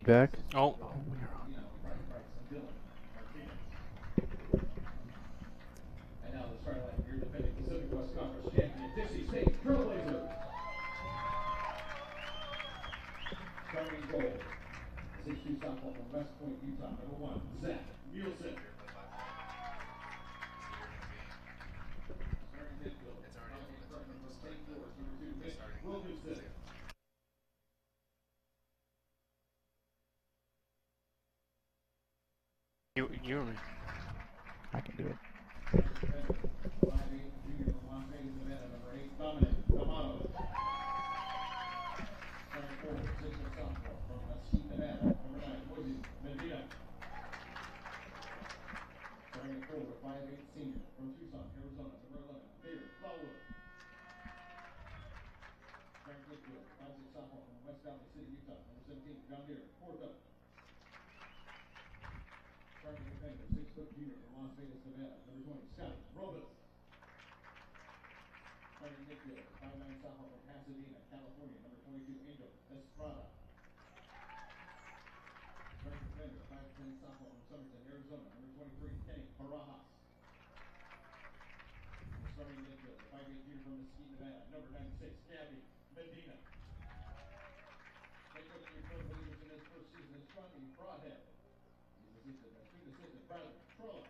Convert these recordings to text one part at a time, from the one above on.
Back. Oh. And now the starting line, your defending Pacific West Conference champion, Dixie State Trailblazer. Starting goal, 6'2" sophomore from West Point, Utah. Number 1, Zach Nielsen. Starting midfield, freshman from St. Louis. Number 2, Mitch Wilkinson. You I can do it. Starting defender, 6-foot junior from Las Vegas, Nevada. Number 20, Scott Robus. Starting midfielder, 5'9" sophomore from Pasadena, California. Number 22, Angel Estrada. Starting defender, 5'10" sophomore from Somerset, Arizona. Number 23, Kenny Barajas. Starting midfielder, 5'8" junior from Mesquite, Nevada. Number 96, Gabby Medina. Head coach of your Trailblazers in his first season is Sean Broadhead. He's assistant Bradley Trolla.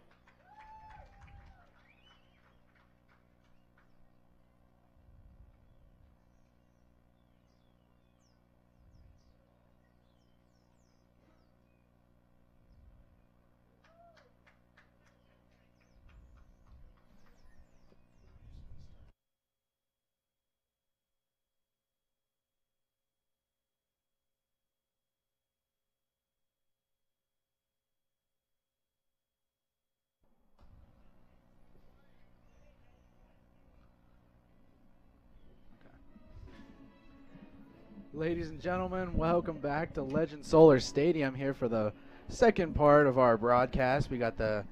Ladies and gentlemen, welcome back to Legend Solar Stadium here for the second part of our broadcast. We got the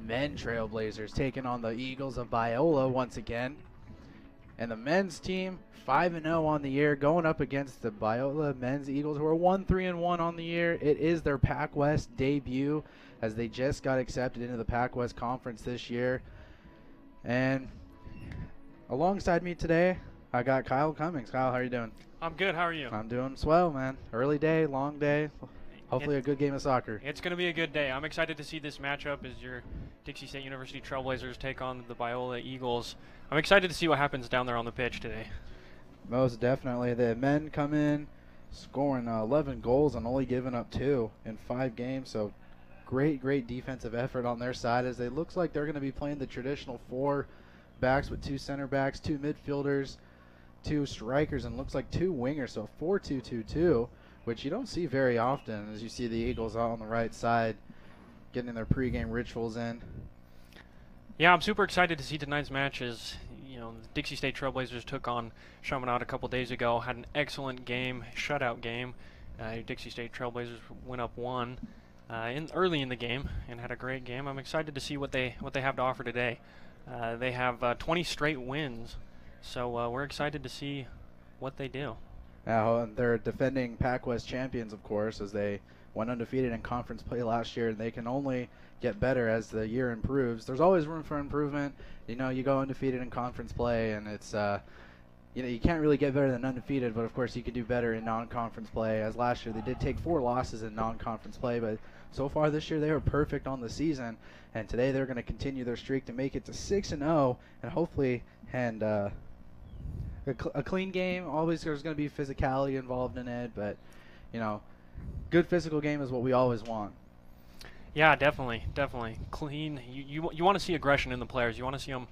men Trailblazers taking on the Eagles of Biola once again. And the men's team 5-0 on the year, going up against the Biola men's Eagles, who are 1-3-1 on the year. It is their Pac West debut, as they just got accepted into the Pac West Conference this year. And alongside me today, I got Kyle Cummings. Kyle, how are you doing? I'm good. How are you? I'm doing swell, man. Early day, long day. Hopefully a good game of soccer. It's going to be a good day. I'm excited to see this matchup as your Dixie State University Trailblazers take on the Biola Eagles. I'm excited to see what happens down there on the pitch today. Most definitely. The men come in scoring 11 goals and only giving up 2 in 5 games. So great defensive effort on their side, as it looks like they're going to be playing the traditional 4 backs with 2 center backs, 2 midfielders, 2 strikers, and looks like 2 wingers. So 4-2-2-2, which you don't see very often, as you see the Eagles out on the right side getting their pregame rituals in. Yeah, I'm super excited to see tonight's matches. You know, the Dixie State Trailblazers took on Chaminade a couple days ago, had an excellent game, shutout game. Dixie State Trailblazers went up 1 early in the game and had a great game. I'm excited to see what they have to offer today. They have 20 straight wins, so we're excited to see what they do. And they're defending Pac West champions, of course, as they went undefeated in conference play last year, and they can only get better as the year improves. There's always room for improvement. You know, you go undefeated in conference play, and it's you know, you can't really get better than undefeated, but of course you could do better in non-conference play. As last year, they did take 4 losses in non-conference play, but so far this year they were perfect on the season, and today they're going to continue their streak to make it to 6-0, and hopefully hand a clean game. Always there's going to be physicality involved in it, but you know, good physical game is what we always want. Yeah, definitely. Clean. You want to see aggression in the players. You want to see them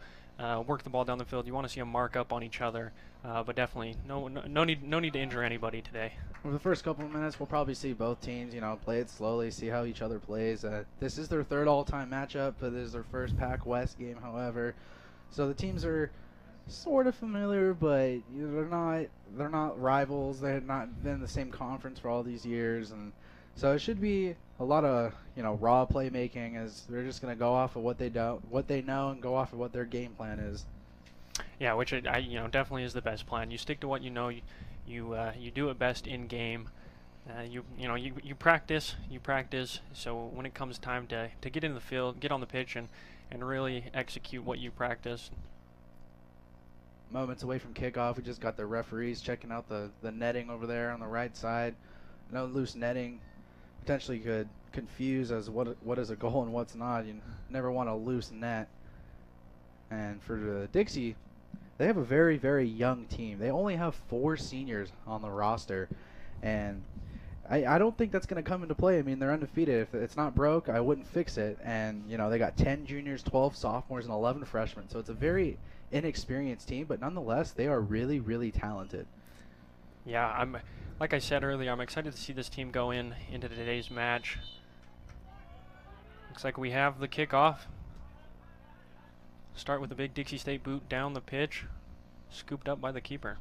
work the ball down the field. You want to see them mark up on each other. But definitely, no need to injure anybody today. For the first couple of minutes, we'll probably see both teams, you know, play it slowly, see how each other plays. This is their 3rd all-time matchup, but this is their first Pac West game, however. So the teams are sort of familiar, but you know, they're not rivals. They have not been in the same conference for all these years, and so it should be a lot of, you know, raw playmaking, as they're just going to go off of what they know, and go off of what their game plan is. Yeah, which you know, definitely is the best plan. You stick to what you know. You do it best in game, You practice. So when it comes time to get in the field, get on the pitch, and really execute what you practice. Moments away from kickoff, we just got the referees checking out the netting over there on the right side. No loose netting. Potentially could confuse as what is a goal and what's not. You never want a loose net. And for Dixie, they have a very, very young team. They only have 4 seniors on the roster, and I don't think that's going to come into play. I mean, they're undefeated. If it's not broke, I wouldn't fix it. And, they got 10 juniors, 12 sophomores, and 11 freshmen. So it's a very inexperienced team, but nonetheless, they are really, really talented. Yeah, like I said earlier, I'm excited to see this team go into today's match. Looks like we have the kickoff. Start with a big Dixie State boot down the pitch, scooped up by the keeper.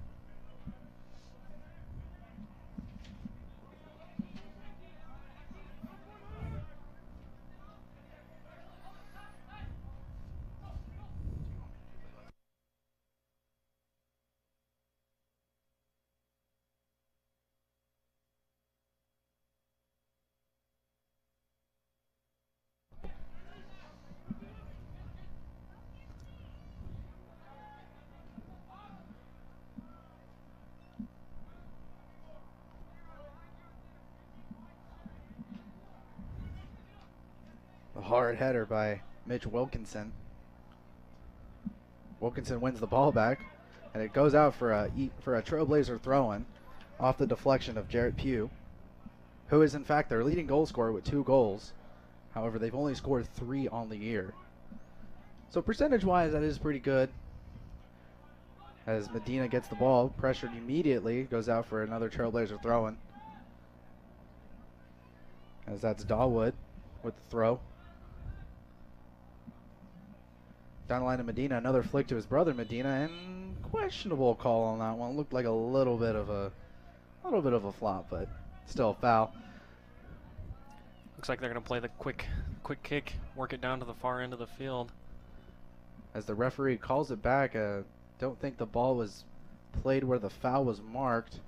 A hard header by Mitch Wilkinson. Wilkinson wins the ball back, and it goes out for a Trailblazer throw-in off the deflection of Jarrett Pugh, who is in fact their leading goal scorer with 2 goals. However, they've only scored 3 on the year. So percentage-wise, that is pretty good. As Medina gets the ball, pressured immediately, goes out for another Trailblazer throw-in. As that's Dawood with the throw. Down the line to Medina, another flick to his brother Medina, and questionable call on that one. Looked like a little bit of a flop, but still a foul. Looks like they're going to play the quick kick, work it down to the far end of the field. As the referee calls it back, don't think the ball was played where the foul was marked.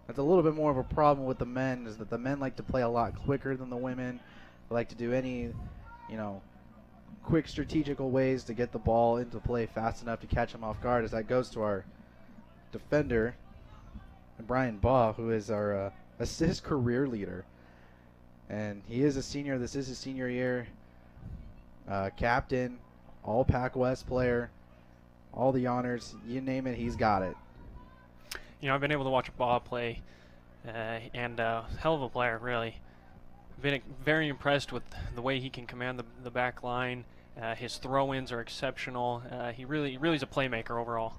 That's a little bit more of a problem with the men, is that the men like to play a lot quicker than the women. They like to do any, quick strategical ways to get the ball into play fast enough to catch them off guard, as that goes to our defender, Brian Baugh, who is our assist career leader. And he is a senior. This is his senior year. Captain, all Pac West player, all the honors, you name it, he's got it. I've been able to watch Baugh play, and hell of a player, really. Been very impressed with the way he can command the back line. His throw-ins are exceptional. He really is a playmaker overall.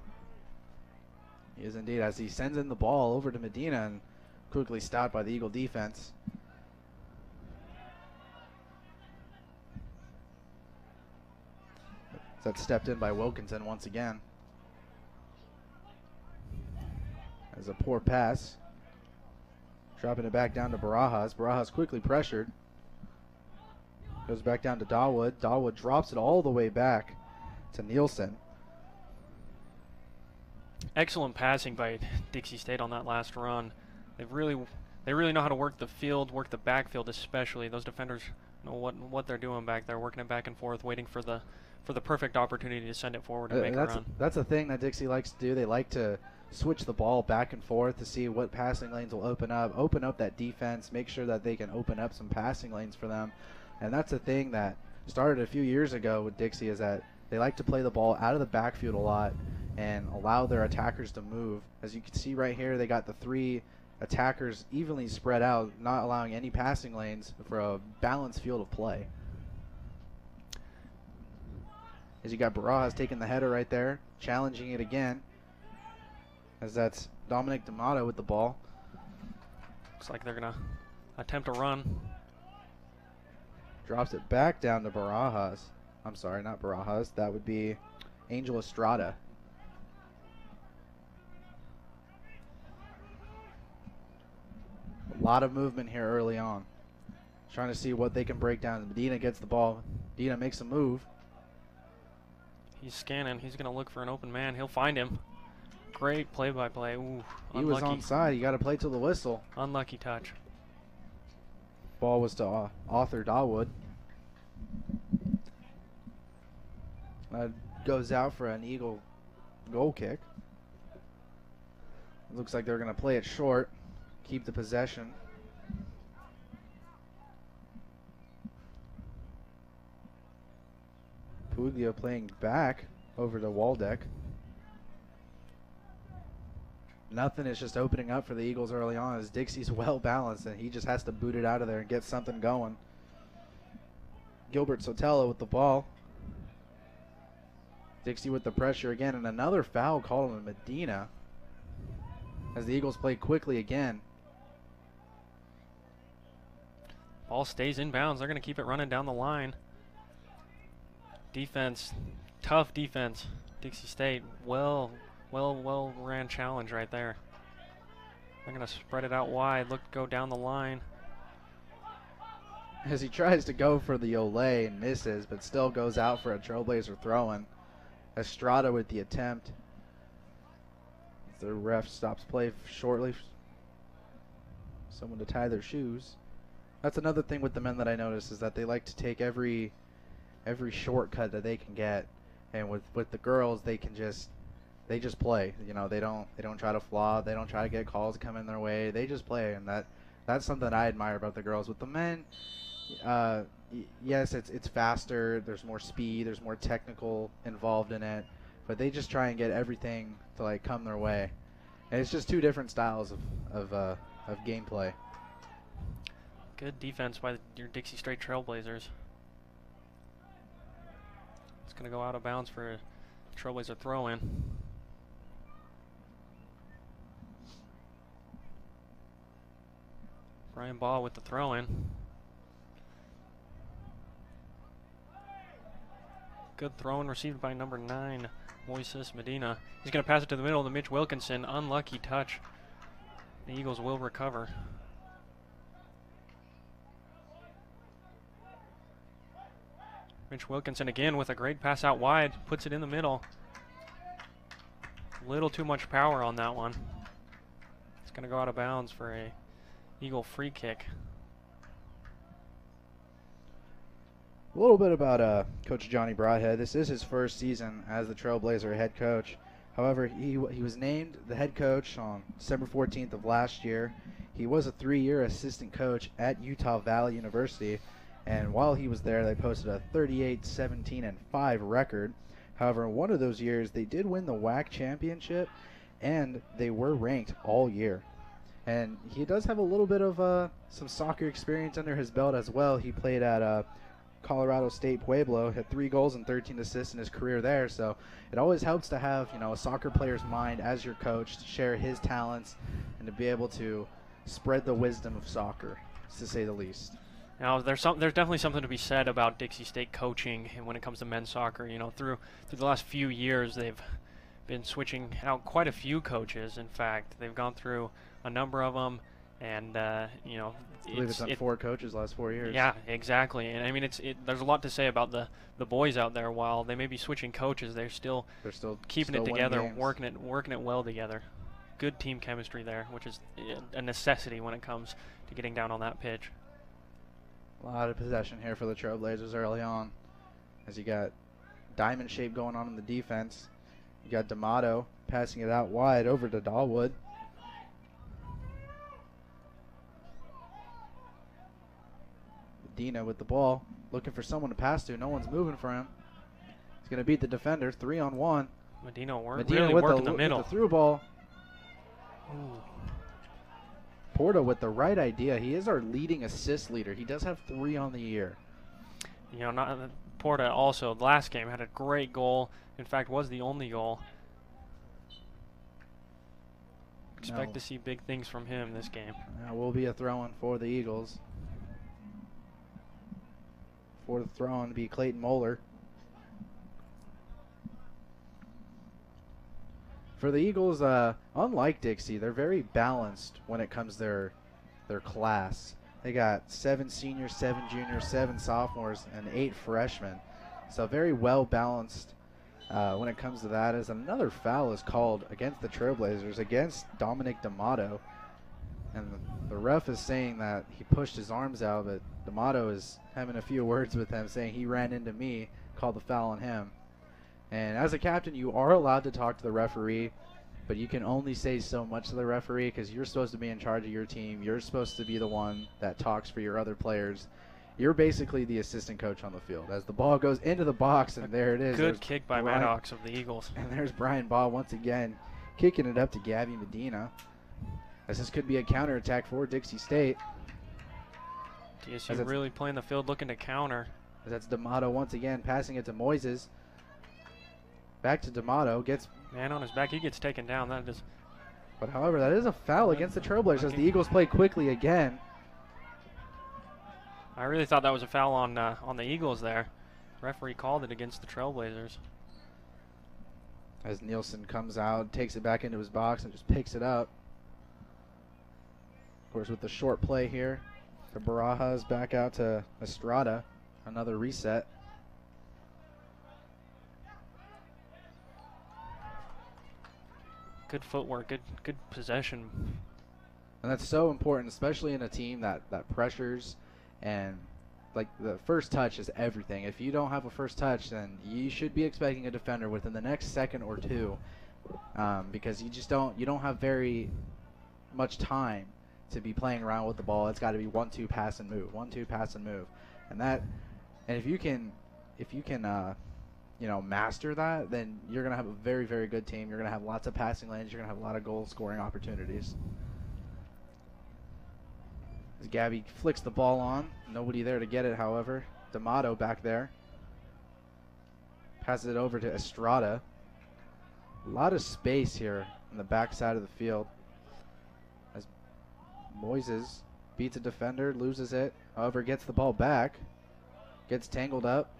He is indeed, as he sends in the ball over to Medina and quickly stopped by the Eagle defense. That's stepped in by Wilkinson once again. As a poor pass. Dropping it back down to Barajas. Barajas quickly pressured. Goes back down to Dawood. Dawood drops it all the way back to Nielsen. Excellent passing by Dixie State on that last run. They really know how to work the field, work the backfield especially. Those defenders know what they're doing back there, working it back and forth, waiting for the perfect opportunity to send it forward and make a run. That's a thing that Dixie likes to do. They like to switch the ball back and forth to see what passing lanes will open up that defense, make sure that they can open up some passing lanes for them. And that's a thing that started a few years ago with Dixie, is that they like to play the ball out of the backfield a lot and allow their attackers to move. As you can see right here, they got the 3 attackers evenly spread out, not allowing any passing lanes for a balanced field of play. As you got Barajas taking the header right there, challenging it again. As that's Dominic D'Amato with the ball. Looks like they're going to attempt a run. Drops it back down to Barajas. I'm sorry, not Barajas. That would be Angel Estrada. A lot of movement here early on. Trying to see what they can break down. Medina gets the ball. Medina makes a move. He's scanning. He's going to look for an open man. He'll find him. Great play-by-play. Ooh, He was unlucky. onside. You got to play till the whistle. Unlucky touch. Ball was to Arthur Dawood. Goes out for an Eagle goal kick. It looks like they're going to play it short, keep the possession. Puglia playing back over to Waldeck. Nothing is just opening up for the Eagles early on as Dixie's well balanced and he just has to boot it out of there and get something going. Gilbert Sotelo with the ball. Dixie with the pressure again, and another foul called on Medina as the Eagles play quickly again. Ball stays in bounds. They're going to keep it running down the line. Defense, tough defense. Dixie State, well ran challenge right there. They're going to spread it out wide, go down the line. As he tries to go for the Olay and misses, but still goes out for a Trailblazer throw-in. Estrada with the attempt. The ref stops play shortly. Someone to tie their shoes. That's another thing with the men that I notice is that they like to take every shortcut that they can get, and with the girls they just play. You know, they don't try to flop, they don't try to get calls coming their way. They just play, and that's something I admire about the girls. With the men, yes, it's faster, there's more speed, there's more technical involved in it, but they just try and get everything to like come their way. And it's just two different styles of gameplay. Good defense by your Dixie State Trailblazers. It's going to go out of bounds for a Trailblazer throw-in. Brian Ball with the throw-in. Good throw-in received by number 9, Moises Medina. He's going to pass it to the middle to Mitch Wilkinson. Unlucky touch. The Eagles will recover. Mitch Wilkinson again with a great pass out wide. Puts it in the middle. A little too much power on that one. It's going to go out of bounds for a Eagle free kick. A little bit about Coach Johnny Broadhead. This is his first season as the Trailblazer head coach. However, he was named the head coach on December 14th of last year. He was a 3-year assistant coach at Utah Valley University, and while he was there, they posted a 38-17-5 record. However, in one of those years, they did win the WAC championship, and they were ranked all year. And he does have a little bit of some soccer experience under his belt as well. He played at Colorado State Pueblo, had 3 goals and 13 assists in his career there. So it always helps to have, a soccer player's mind as your coach, to share his talents and to be able to spread the wisdom of soccer, to say the least. Now, there's definitely something to be said about Dixie State coaching and when it comes to men's soccer. Through the last few years, they've been switching out quite a few coaches. In fact, they've gone through a number of them, and I believe it's on 4 coaches last 4 years. Yeah, exactly. And I mean, there's a lot to say about the boys out there. While they may be switching coaches, they're still keeping it together, working it well together. Good team chemistry there, which is a necessity when it comes to getting down on that pitch. A lot of possession here for the Trailblazers early on, as you got diamond shape going on in the defense. You got D'Amato passing it out wide over to Dawood. Medina with the ball, looking for someone to pass to. No one's moving for him. He's going to beat the defender, 3-on-1. Medina really working the middle. With the through ball. Ooh. Porta with the right idea. He is our leading assist leader. He does have 3 on the year. Porta also last game had a great goal. In fact, was the only goal. Expect to see big things from him this game. Now will be a throw-in for the Eagles. For the throw-in to be Clayton Moeller. For the Eagles, unlike Dixie, they're very balanced when it comes to their class. They got 7 seniors, 7 juniors, 7 sophomores, and 8 freshmen. So very well balanced when it comes to that is another foul is called against the Trailblazers, against Dominic D'Amato. And the ref is saying that he pushed his arms out, but D'Amato is having a few words with him, saying he ran into me, called the foul on him. And as a captain, you are allowed to talk to the referee, but you can only say so much to the referee because you're supposed to be in charge of your team. You're supposed to be the one that talks for your other players. You're basically the assistant coach on the field. As the ball goes into the box, and there it is. Good kick by Maddox of the Eagles. And there's Brian Baugh once again kicking it up to Gabby Medina. As this could be a counterattack for Dixie State. DSU really playing the field, looking to counter. As that's D'Amato once again passing it to Moises. Back to D'Amato, gets man on his back. He gets taken down. That is. But however, that is a foul against the Trailblazers as the Eagles play quickly again. I really thought that was a foul on the Eagles there. Referee called it against the Trailblazers. As Nielsen comes out, takes it back into his box and just picks it up. Of course, with the short play here, the Barajas back out to Estrada. Another reset. Good footwork, good possession. And that's so important, especially in a team that pressures, and like the first touch is everything. If you don't have a first touch, then you should be expecting a defender within the next second or two, because you don't have very much time to be playing around with the ball. It's got to be 1-2 pass and move, 1-2 pass and move, and if you can master that, then you're going to have a very, very good team. You're going to have lots of passing lanes. You're going to have a lot of goal-scoring opportunities. As Gabby flicks the ball on. Nobody there to get it, however. D'Amato back there. Passes it over to Estrada. A lot of space here on the back side of the field. As Moises beats a defender, loses it. However, gets the ball back. Gets tangled up.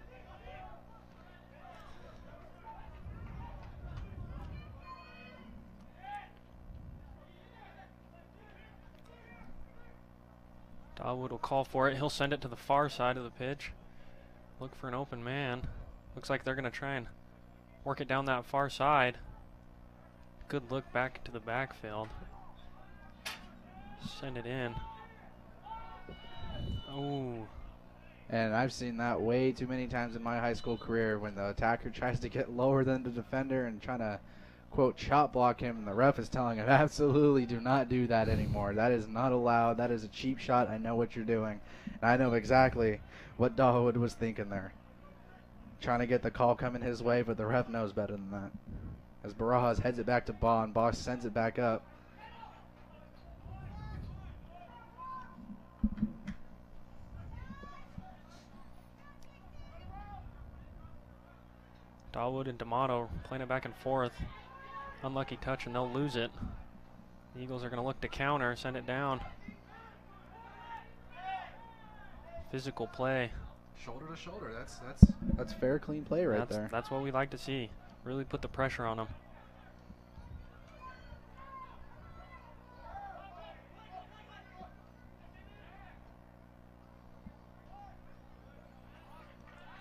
Dawood will call for it. He'll send it to the far side of the pitch. Look for an open man. Looks like they're going to try and work it down that far side. Good look back to the backfield. Send it in. Oh. And I've seen that way too many times in my high school career when the attacker tries to get lower than the defender and trying to, quote, chop block him, and the ref is telling him, absolutely do not do that anymore. That is not allowed. That is a cheap shot. I know what you're doing. And I know exactly what Dawood was thinking there. Trying to get the call coming his way, but the ref knows better than that. As Barajas heads it back to Baugh, and Baugh sends it back up. Dawood and D'Amato playing it back and forth. Unlucky touch, and they'll lose it. The Eagles are going to look to counter, send it down. Physical play. Shoulder to shoulder. That's fair, clean play right there. That's what we like to see. Really put the pressure on them.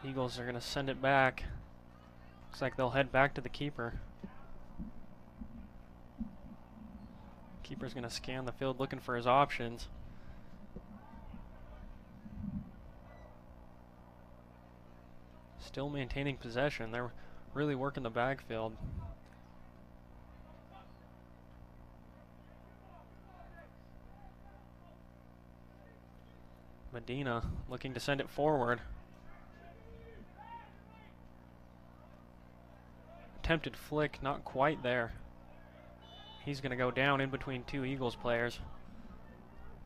Eagles are going to send it back. Looks like they'll head back to the keeper. Keeper's going to scan the field looking for his options. Still maintaining possession. They're really working the backfield. Medina looking to send it forward. Attempted flick, not quite there. He's going to go down in between two Eagles players.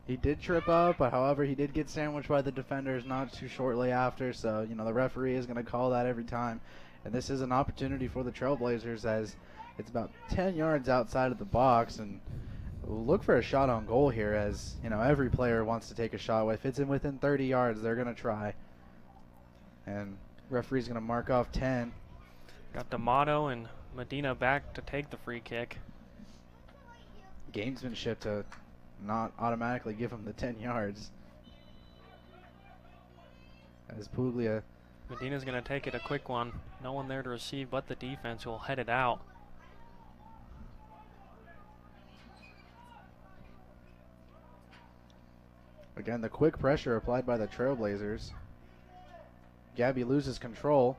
He did trip up, but however, he did get sandwiched by the defenders not too shortly after. So, the referee is going to call that every time. And this is an opportunity for the Trailblazers as it's about 10 yards outside of the box. And look for a shot on goal here as, every player wants to take a shot. If it's within 30 yards, they're going to try. And referee's going to mark off 10. Got D'Amato and Medina back to take the free kick. Gamesmanship to not automatically give him the 10 yards. As Puglia Medina's going to take it a quick one. No one there to receive but the defense who will head it out. Again, the quick pressure applied by the Trailblazers. Gabby loses control.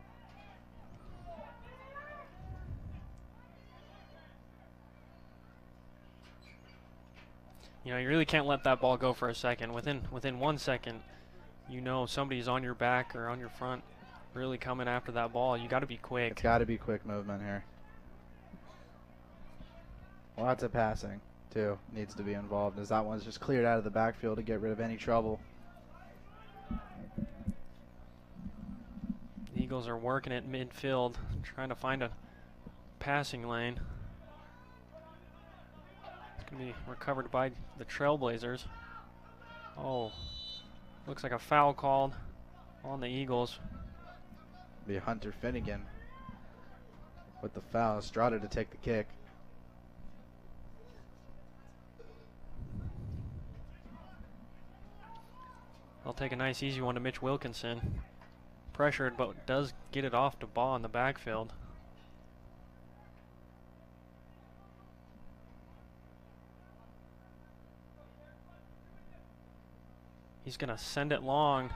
You know, you really can't let that ball go for a second. Within 1 second, you know somebody's on your back or on your front really coming after that ball. You got to be quick. It's got to be quick movement here. Lots of passing, too, needs to be involved, as that one's just cleared out of the backfield to get rid of any trouble. The Eagles are working at midfield, trying to find a passing lane. It's going to be recovered by the Trailblazers. Oh, looks like a foul called on the Eagles. Be Hunter Finnegan with the foul. Estrada to take the kick. They'll take a nice easy one to Mitch Wilkinson. Pressured, but does get it off to Baugh in the backfield. He's going to send it long.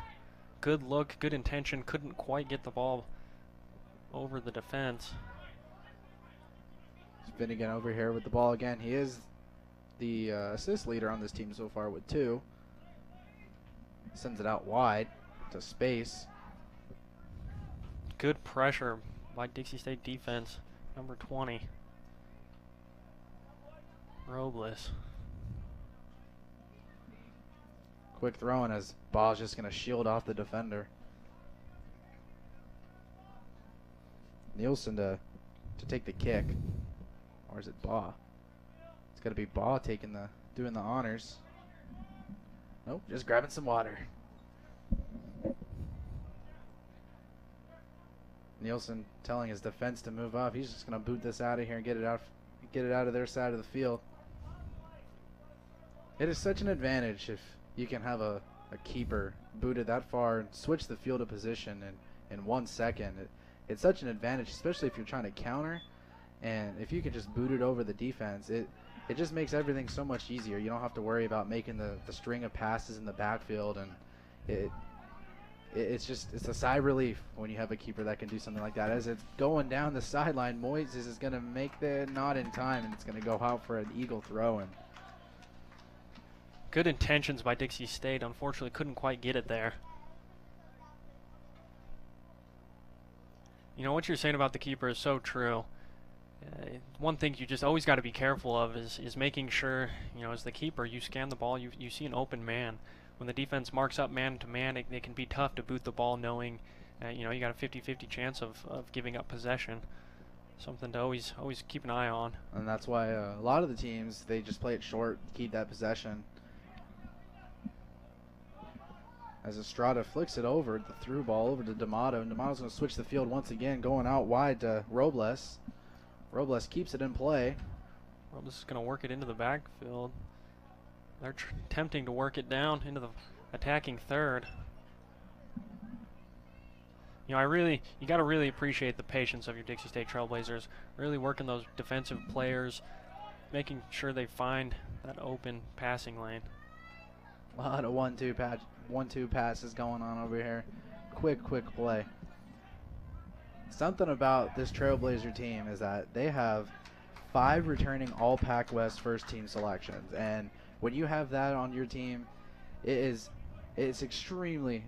Good look, good intention. Couldn't quite get the ball over the defense. Finnegan over here with the ball again. He is the assist leader on this team so far with 2. Sends it out wide to space. Good pressure by Dixie State defense. Number 20. Robles. Quick throwing as Ball's just going to shield off the defender. Nielsen to take the kick. Or is it Baugh? It's got to be Baugh doing the honors. Nope, just grabbing some water. Nielsen telling his defense to move off. He's just going to boot this out of here and get it out of their side of the field. It is such an advantage if you can have a keeper booted that far and switch the field of position in 1 second. It's such an advantage, especially if you're trying to counter. And if you can just boot it over the defense, it just makes everything so much easier. You don't have to worry about making the string of passes in the backfield, and it's a sigh of relief when you have a keeper that can do something like that. As it's going down the sideline, Moises is going to make the not in time, and it's going to go out for an Eagle throw-in. Good intentions by Dixie State. Unfortunately, couldn't quite get it there. You know, what you're saying about the keeper is so true. One thing you just always got to be careful of is making sure, you know, as the keeper, you scan the ball, you see an open man. When the defense marks up man to man, it can be tough to boot the ball knowing, you know, you got a 50-50 chance of giving up possession. Something to always keep an eye on. And that's why a lot of the teams, they just play it short, keep that possession. As Estrada flicks it over, the through ball over to D'Amato, and D'Amato's going to switch the field once again, going out wide to Robles. Robles keeps it in play. Robles is going to work it into the backfield. They're attempting to work it down into the attacking third. You know, you got to really appreciate the patience of your Dixie State Trailblazers. Really working those defensive players, making sure they find that open passing lane. A lot of 1-2 passes going on over here. Quick play. Something about this Trailblazer team is that they have 5 returning all Pac-West first team selections, and when you have that on your team, it's extremely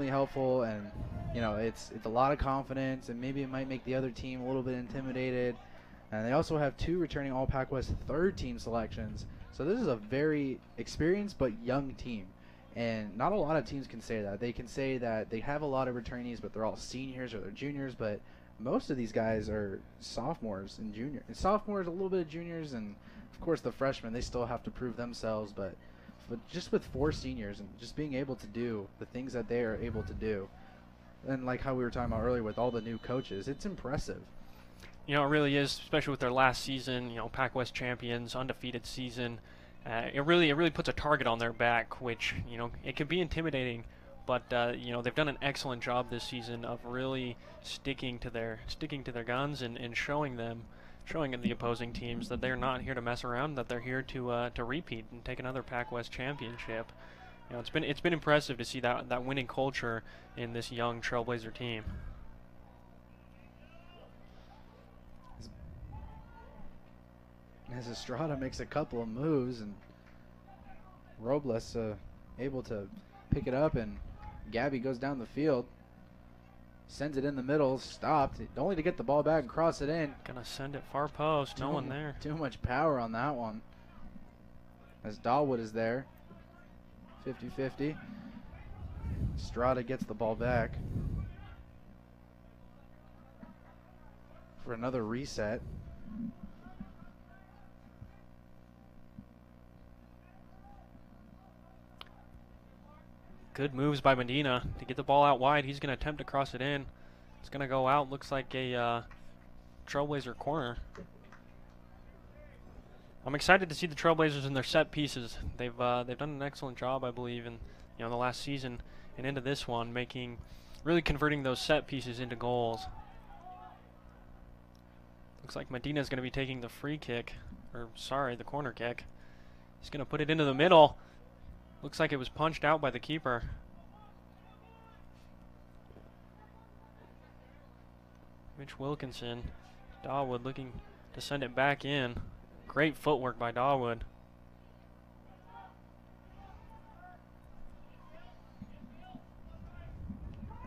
helpful, and you know it's a lot of confidence, and maybe it might make the other team a little bit intimidated. And they also have 2 returning all Pac-West third team selections, so this is a very experienced but young team. And not a lot of teams can say that. They can say that they have a lot of returnees, but they're all seniors or they're juniors. But most of these guys are sophomores and juniors. And sophomores, a little bit of juniors, and of course the freshmen, they still have to prove themselves. But just with 4 seniors and just being able to do the things that they are able to do, and like how we were talking about earlier with all the new coaches, it's impressive. You know, it really is, especially with their last season, you know, Pac-West champions, undefeated season. It really puts a target on their back, which, you know, it can be intimidating but you know, they've done an excellent job this season of really sticking to their guns and showing the opposing teams that they're not here to mess around, that they're here to repeat and take another Pac West championship. You know, it's been impressive to see that winning culture in this young Trailblazer team. As Estrada makes a couple of moves and Robles able to pick it up, and Gabby goes down the field, sends it in the middle, stopped, only to get the ball back and cross it in. Gonna send it far post, no one there. Too much power on that one. As Dahlwood is there, 50-50. Estrada gets the ball back for another reset. Good moves by Medina to get the ball out wide. He's going to attempt to cross it in. It's going to go out. Looks like a Trailblazer corner. I'm excited to see the Trailblazers in their set pieces. They've done an excellent job, I believe, in the last season and into this one, really converting those set pieces into goals. Looks like Medina's going to be taking the free kick, or sorry, the corner kick. He's going to put it into the middle. Looks like it was punched out by the keeper. Mitch Wilkinson. Dahlwood looking to send it back in. Great footwork by Dahlwood.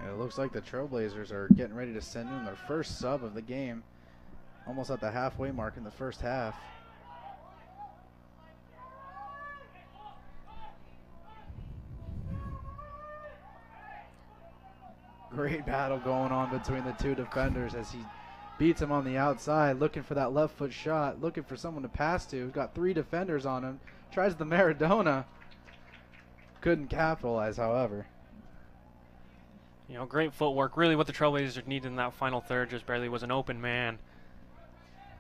It looks like the Trailblazers are getting ready to send in their first sub of the game. Almost at the halfway mark in the first half. Great battle going on between the two defenders as he beats him on the outside, looking for that left foot shot, looking for someone to pass to. Got three defenders on him. Tries the Maradona. Couldn't capitalize, however. You know, great footwork. Really what the Trailblazers needed in that final third just barely was an open man.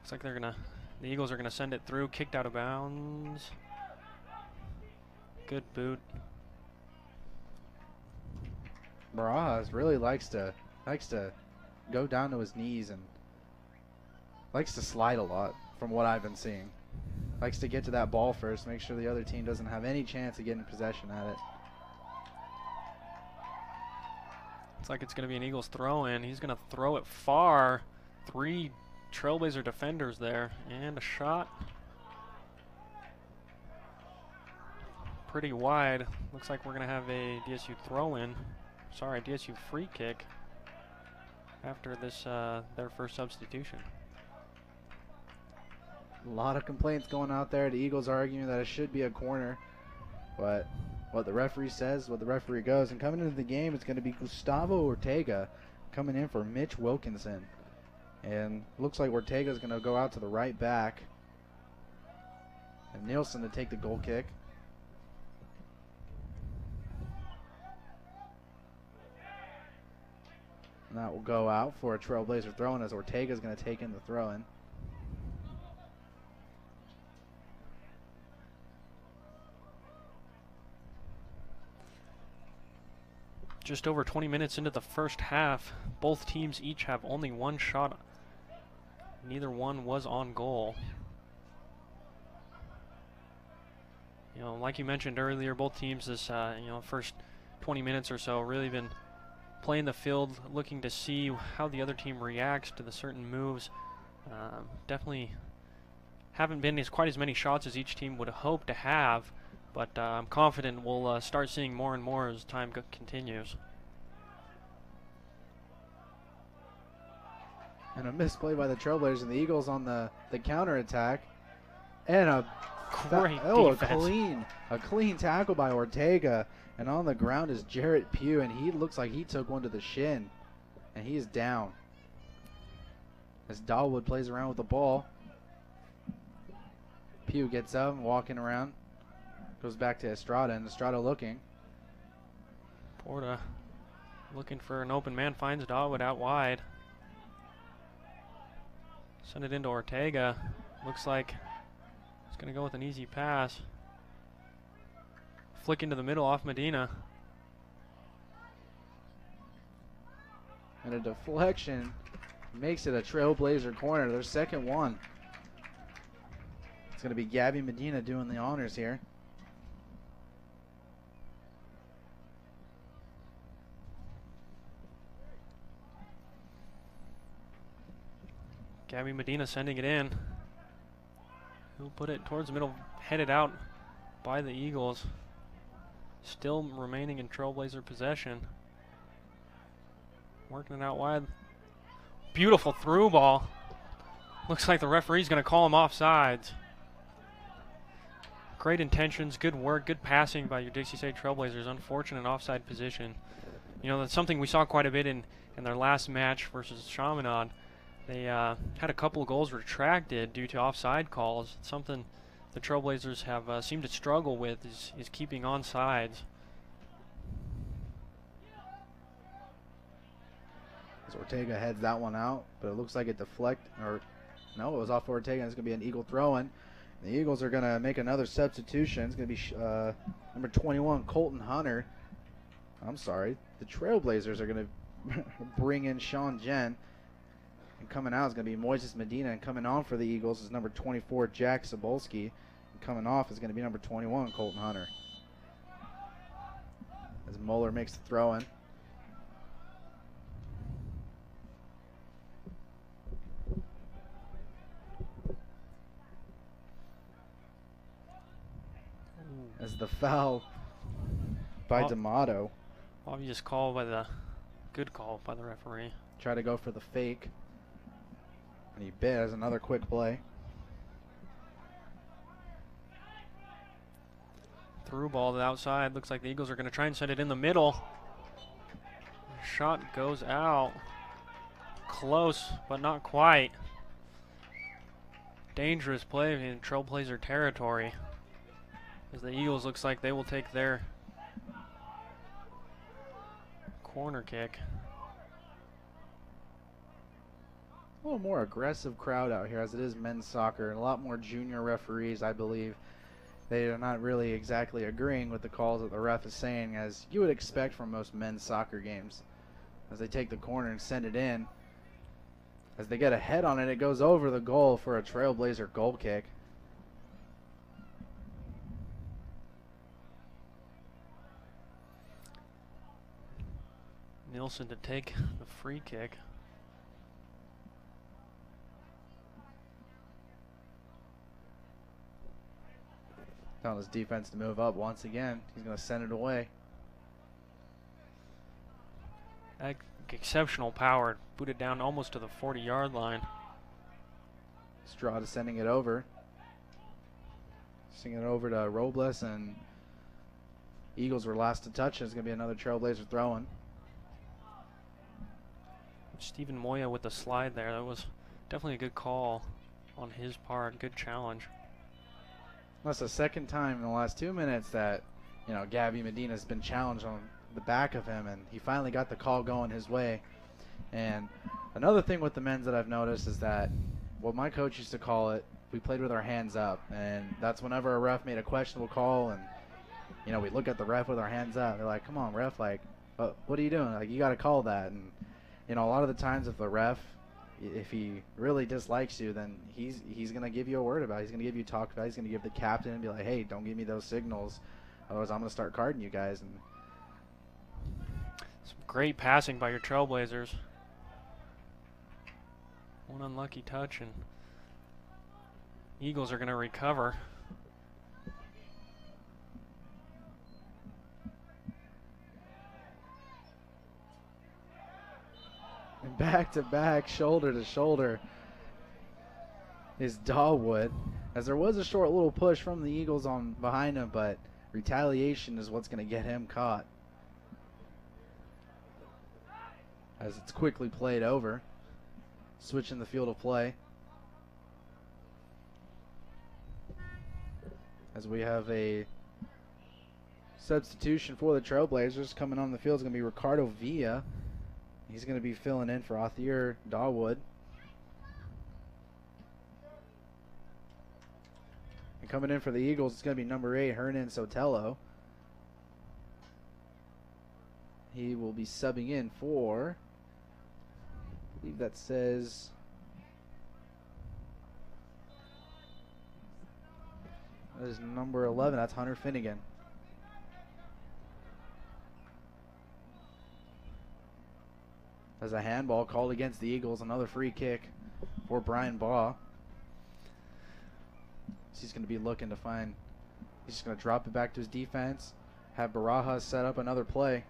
Looks like the Eagles are gonna send it through, kicked out of bounds. Good boot. Barajas really likes to go down to his knees and likes to slide a lot from what I've been seeing. Likes to get to that ball first, make sure the other team doesn't have any chance of getting possession at it. Looks like it's going to be an Eagles throw in. He's going to throw it far. Three Trailblazer defenders there, and a shot. Pretty wide. Looks like we're going to have a DSU throw in. Sorry, DSU free kick after this their first substitution. A lot of complaints going out there. The Eagles arguing that it should be a corner, but what the referee says, what the referee goes. And coming into the game, it's going to be Gustavo Ortega coming in for Mitch Wilkinson. And looks like Ortega's going to go out to the right back. And Nielsen to take the goal kick. And that will go out for a Trailblazer throw-in as Ortega's going to take in the throw-in. Just over 20 minutes into the first half, both teams each have only one shot. Neither one was on goal. You know, like you mentioned earlier, both teams this first 20 minutes or so really been playing the field, looking to see how the other team reacts to the certain moves. Definitely haven't been quite as many shots as each team would hope to have, but I'm confident we'll start seeing more and more as time continues. And a misplay by the Trailblazers, and the Eagles on the counter attack. And a clean tackle by Ortega. And on the ground is Jarrett Pugh, and he looks like he took one to the shin. And he is down. As Dahlwood plays around with the ball. Pugh gets up, walking around. Goes back to Estrada, and Estrada looking. Porta looking for an open man, finds Dahlwood out wide. Send it into Ortega. Looks like he's going to go with an easy pass. Flick into the middle off Medina. And a deflection makes it a Trailblazer corner, their second one. It's going to be Gabby Medina doing the honors here. Gabby Medina sending it in. He'll put it towards the middle, headed out by the Eagles. Still remaining in Trailblazer possession. Working it out wide. Beautiful through ball. Looks like the referee's going to call him offsides. Great intentions, good work, good passing by your Dixie State Trailblazers. Unfortunate offside position. You know, that's something we saw quite a bit in their last match versus Chaminade. They had a couple of goals retracted due to offside calls. It's something the Trailblazers have seemed to struggle with is keeping onside. As Ortega heads that one out, but it looks like it no, it was off Ortega. It's going to be an Eagle throw-in. The Eagles are going to make another substitution. It's going to be number 21, Colton Hunter. I'm sorry. The Trailblazers are going to bring in Sean Jen. And coming out is going to be Moises Medina. And coming on for the Eagles is number 24, Jack Sobolski. And coming off is going to be number 21, Colton Hunter. As Moeller makes the throw-in. As the foul by D'Amato. Obvious good call by the referee. Try to go for the fake. And he bit as another quick play. Through ball to the outside. Looks like the Eagles are going to try and send it in the middle. Shot goes out. Close, but not quite. Dangerous play in Trailblazer territory. As the Eagles looks like they will take their corner kick. A little more aggressive crowd out here as it is men's soccer, and a lot more junior referees, I believe. They are not really exactly agreeing with the calls that the ref is saying, as you would expect from most men's soccer games. As they take the corner and send it in. As they get a head on it, it goes over the goal for a Trailblazer goal kick. Nielsen to take the free kick. Telling his defense to move up once again. He's going to send it away. Exceptional power. Boot it down almost to the 40-yard line. Strada sending it over. Sending it over to Robles, and Eagles were last to touch. It's going to be another Trailblazer throw-in. Stephen Moya with the slide there. That was definitely a good call on his part. Good challenge. That's the second time in the last 2 minutes that, you know, Gabby Medina's been challenged on the back of him, and he finally got the call going his way. And another thing with the men's that I've noticed is that what my coach used to call it, we played with our hands up, and that's whenever a ref made a questionable call, and, you know, we look at the ref with our hands up. They're like, come on, ref, like, what are you doing? Like, you got to call that. And, you know, a lot of the times if the ref, if he really dislikes you, then he's going to give you a word about it. He's going to give you talk about it. He's going to give the captain and be like, hey, don't give me those signals. Otherwise, I'm going to start carding you guys. And some great passing by your Trailblazers. One unlucky touch, and Eagles are going to recover. And back-to-back, shoulder-to-shoulder is Dawood. As there was a short little push from the Eagles on behind him, but retaliation is what's going to get him caught. As it's quickly played over. Switching the field of play. As we have a substitution for the Trailblazers. Coming on the field is going to be Ricardo Villa. He's going to be filling in for Othir Dawood. And coming in for the Eagles, it's going to be number 8, Hernan Sotelo. He will be subbing in for I believe that says that is number 11. That's Hunter Finnegan. There's a handball called against the Eagles. Another free kick for Brian Baugh. He's going to be looking to find. He's just going to drop it back to his defense. Have Barajas set up another play.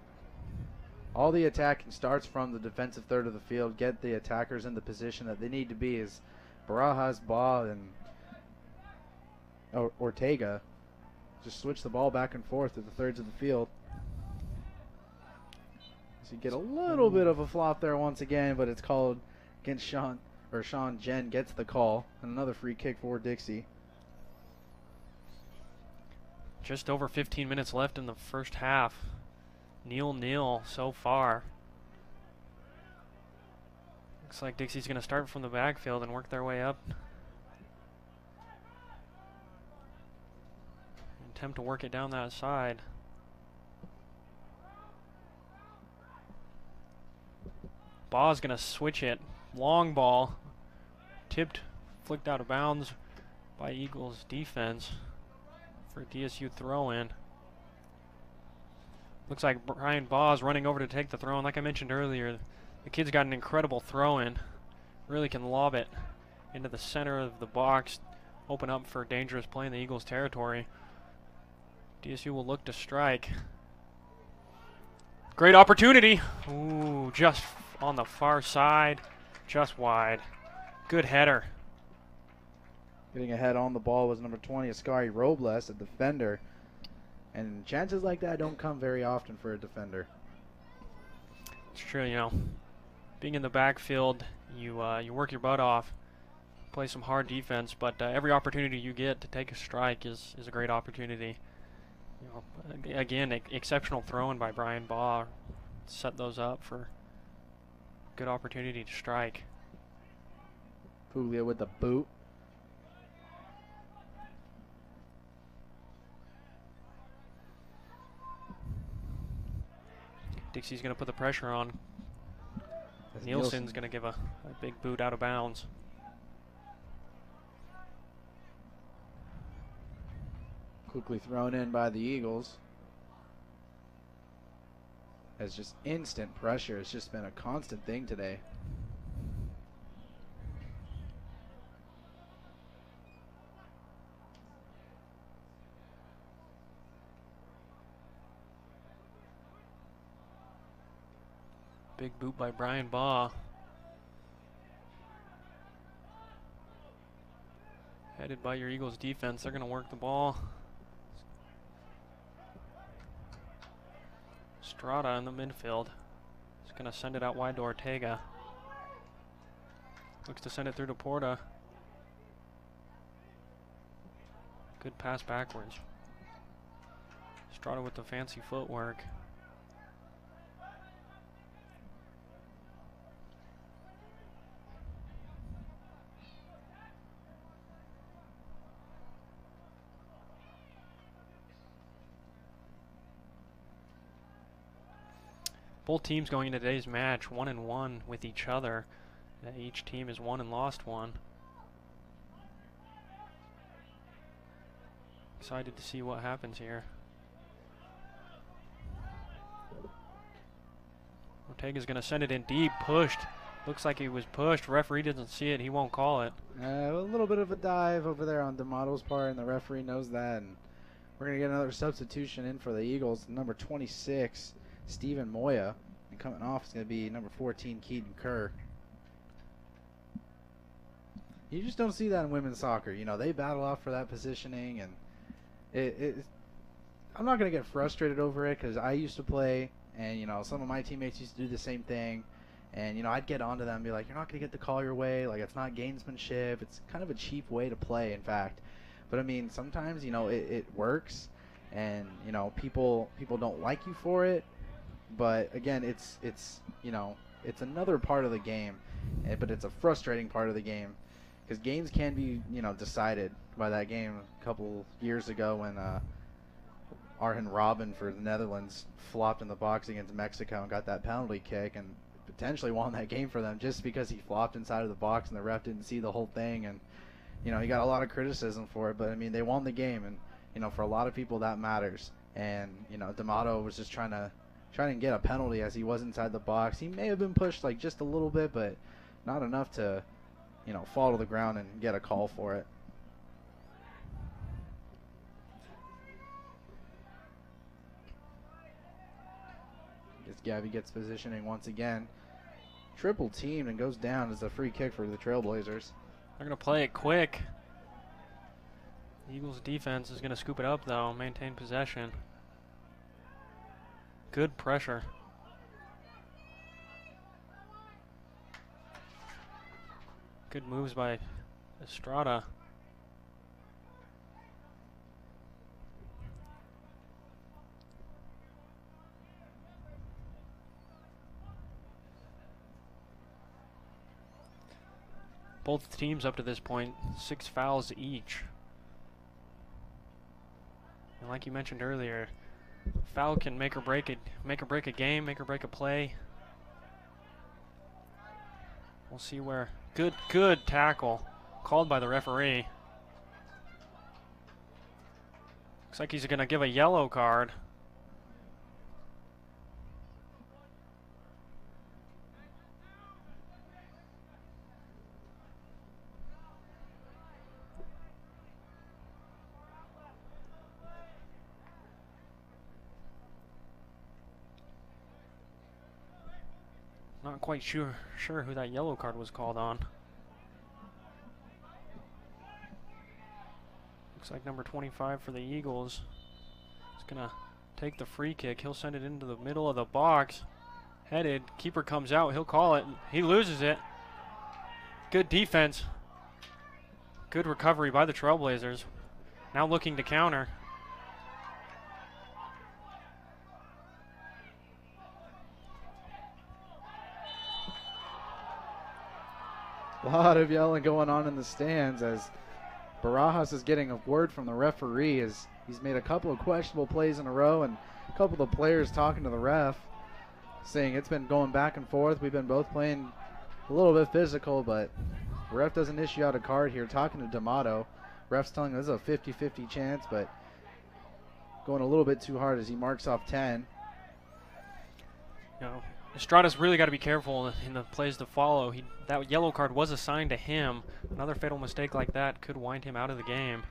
All the attacking starts from the defensive third of the field. Get the attackers in the position that they need to be. Is Barajas, Baugh, and Ortega just switch the ball back and forth to the thirds of the field. So you get a little bit of a flop there once again, but it's called against Sean Jen gets the call. And another free kick for Dixie. Just over 15 minutes left in the first half. 0-0 so far. Looks like Dixie's going to start from the backfield and work their way up. Attempt to work it down that side. Baugh's going to switch it. Long ball. Tipped, flicked out of bounds by Eagles defense for a DSU throw-in. Looks like Brian Baugh's running over to take the throw, and like I mentioned earlier, the kid's got an incredible throw-in. Really can lob it into the center of the box, open up for dangerous play in the Eagles' territory. DSU will look to strike. Great opportunity. Ooh, just on the far side, just wide. Good header. Getting ahead on the ball was number 20, Ascari Robles, a defender. And chances like that don't come very often for a defender. It's true, you know. Being in the backfield, you work your butt off, play some hard defense, but every opportunity you get to take a strike is a great opportunity. You know, again, exceptional throwing by Brian Baugh set those up for good opportunity to strike. Puglia with the boot. Dixie's going to put the pressure on. Nielsen's going to give a big boot out of bounds. Quickly thrown in by the Eagles. It's just instant pressure. It's just been a constant thing today. Big boot by Brian Baugh. Headed by your Eagles defense. They're going to work the ball. Strada in the midfield. He's going to send it out wide to Ortega. Looks to send it through to Porta. Good pass backwards. Strada with the fancy footwork. Both teams going into today's match 1-1 with each other. Each team has won and lost one. Excited to see what happens here. Ortega's going to send it in deep, pushed. Looks like he was pushed. Referee doesn't see it. He won't call it. A little bit of a dive over there on D'Amato's part, and the referee knows that. And we're going to get another substitution in for the Eagles. Number 26, Stephen Moya. And coming off is going to be number 14, Keaton Kerr. You just don't see that in women's soccer. You know, they battle off for that positioning, and I'm not going to get frustrated over it because I used to play, and, you know, some of my teammates used to do the same thing. And, you know, I'd get onto them and be like, you're not going to get the call your way. Like, it's not gamesmanship. It's kind of a cheap way to play, in fact. But, I mean, sometimes, you know, it works. And, you know, people don't like you for it. But, again, it's you know, it's another part of the game. But it's a frustrating part of the game. Because games can be, you know, decided by that game a couple years ago when Arjen Robben for the Netherlands flopped in the box against Mexico and got that penalty kick. And potentially won that game for them just because he flopped inside of the box and the ref didn't see the whole thing. And, you know, he got a lot of criticism for it, but I mean, they won the game, and, you know, for a lot of people that matters. And, you know, D'Amato was just trying to get a penalty as he was inside the box. He may have been pushed like just a little bit, but not enough to, you know, fall to the ground and get a call for it. Gabby gets positioning once again. Triple teamed and goes down as a free kick for the Trailblazers. They're going to play it quick. The Eagles defense is going to scoop it up, though, maintain possession. Good pressure. Good moves by Estrada. Both teams up to this point, 6 fouls each. And like you mentioned earlier, foul can make or break it, make or break a game, make or break a play. We'll see where. Good tackle called by the referee. Looks like he's going to give a yellow card. Not quite sure who that yellow card was called on. Looks like number 25 for the Eagles is gonna take the free kick. He'll send it into the middle of the box. Headed, keeper comes out, he'll call it. He loses it. Good defense. Good recovery by the Trailblazers. Now looking to counter. A lot of yelling going on in the stands as Barajas is getting a word from the referee as he's made a couple of questionable plays in a row, and a couple of the players talking to the ref saying it's been going back and forth. We've been both playing a little bit physical, but the ref doesn't issue out a card here. Talking to D'Amato, ref's telling us this is a 50-50 chance, but going a little bit too hard as he marks off 10. No. Estrada's really got to be careful in the plays to follow. That yellow card was assigned to him. Another fatal mistake like that could wind him out of the game.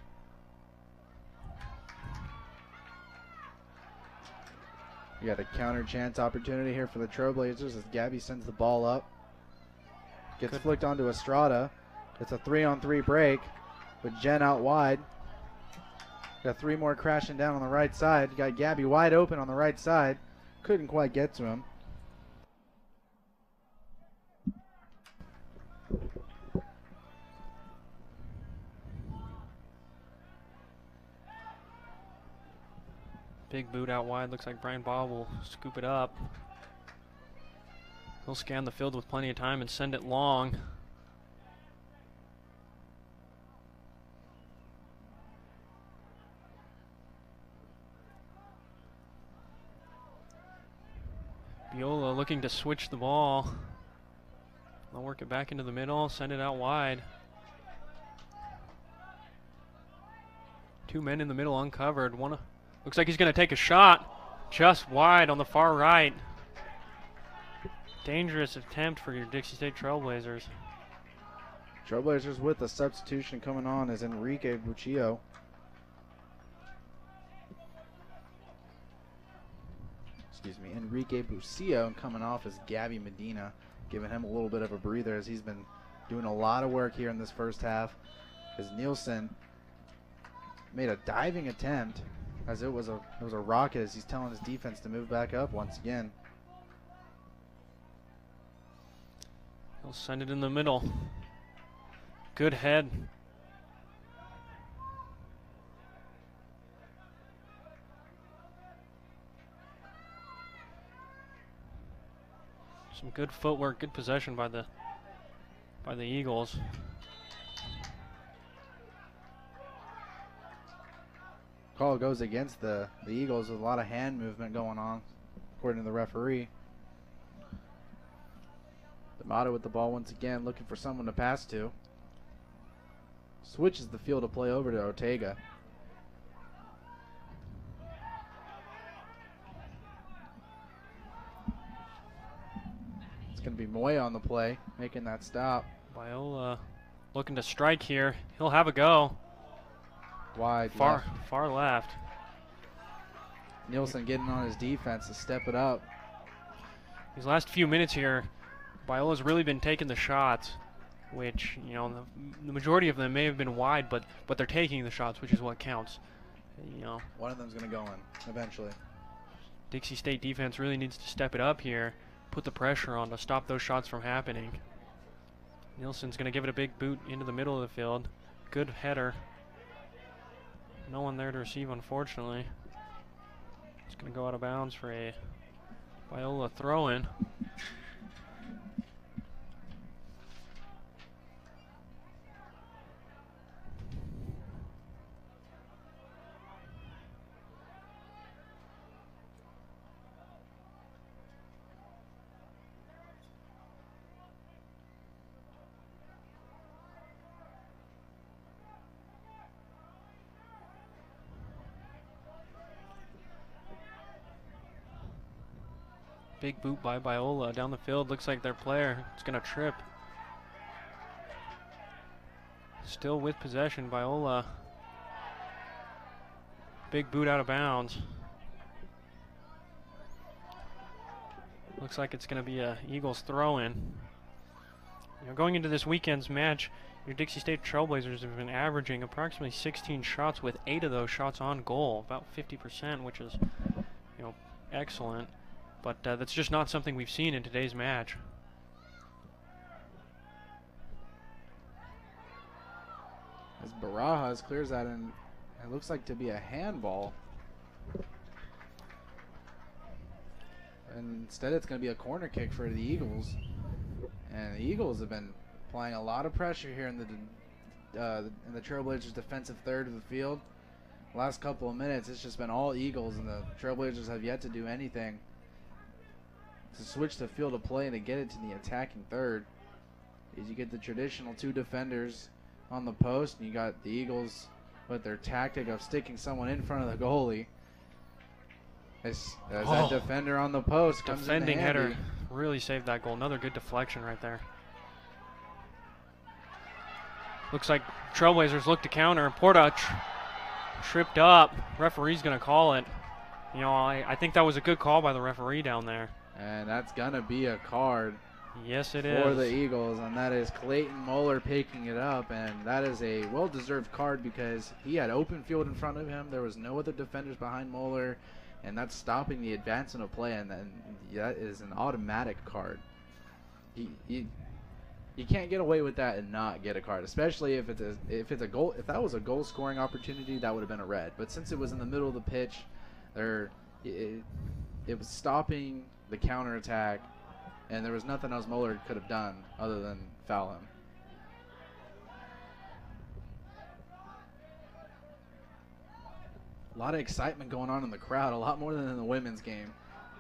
We got a counter chance opportunity here for the Trailblazers as Gabby sends the ball up. Gets flicked onto Estrada. It's a 3-on-3 break with Jen out wide. Got 3 more crashing down on the right side. Got Gabby wide open on the right side. Couldn't quite get to him. Big boot out wide. Looks like Brian Ball will scoop it up. He'll scan the field with plenty of time and send it long. Biola looking to switch the ball. They'll work it back into the middle, send it out wide. 2 men in the middle uncovered. Looks like he's going to take a shot just wide on the far right. Dangerous attempt for your Dixie State Trailblazers. Trailblazers with a substitution coming on is Enrique Buccio. Enrique Buccio coming off as Gabby Medina, giving him a little bit of a breather as he's been doing a lot of work here in this first half. As Nielsen made a diving attempt, as it was a rocket, as he's telling his defense to move back up once again. He'll send it in the middle. Good head. Some good footwork, good possession by the Eagles. Call goes against the Eagles with a lot of hand movement going on, according to the referee. Mata with the ball once again, looking for someone to pass to. Switches the field of play over to Ortega. It's going to be Moya on the play, making that stop. Biola looking to strike here. He'll have a go. Wide Far left. left. Nielsen getting on his defense to step it up. These last few minutes here, Biola's really been taking the shots, which, you know, the majority of them may have been wide, but they're taking the shots, which is what counts. You know, one of them's going to go in eventually. Dixie State defense really needs to step it up here, put the pressure on to stop those shots from happening. Nielsen's going to give it a big boot into the middle of the field. Good header. No one there to receive, unfortunately. It's going to go out of bounds for a Biola throw-in. Big boot by Biola down the field. Looks like their player is going to trip. Still with possession, Biola. Big boot out of bounds. Looks like it's going to be a Eagles throw-in. You know, going into this weekend's match, your Dixie State Trailblazers have been averaging approximately 16 shots, with 8 of those shots on goal, about 50%, which is, you know, excellent. But that's just not something we've seen in today's match. As Barajas clears that, and it looks like to be a handball. And instead it's going to be a corner kick for the Eagles. And the Eagles have been applying a lot of pressure here in the Trailblazers' defensive third of the field. Last couple of minutes, it's just been all Eagles, and the Trailblazers have yet to do anything to switch the field of play and to get it to the attacking third. Is you get the traditional 2 defenders on the post, and you got the Eagles with their tactic of sticking someone in front of the goalie. As that defender on the post comes in handy. Defending header really saved that goal. Another good deflection right there. Looks like Trailblazers look to counter. Porta tripped up. Referee's going to call it. You know, I think that was a good call by the referee down there. And that's going to be a card. Yes, it is. For the Eagles, and that is Clayton Moeller picking it up, and that is a well-deserved card because he had open field in front of him. There was no other defenders behind Moeller, and that's stopping the advancement of play, and then that is an automatic card. You can't get away with that and not get a card, especially if it's a goal. If that was a goal-scoring opportunity, that would have been a red. But since it was in the middle of the pitch, it was stopping the counterattack, and there was nothing else Moeller could have done other than foul him. A lot of excitement going on in the crowd, a lot more than in the women's game.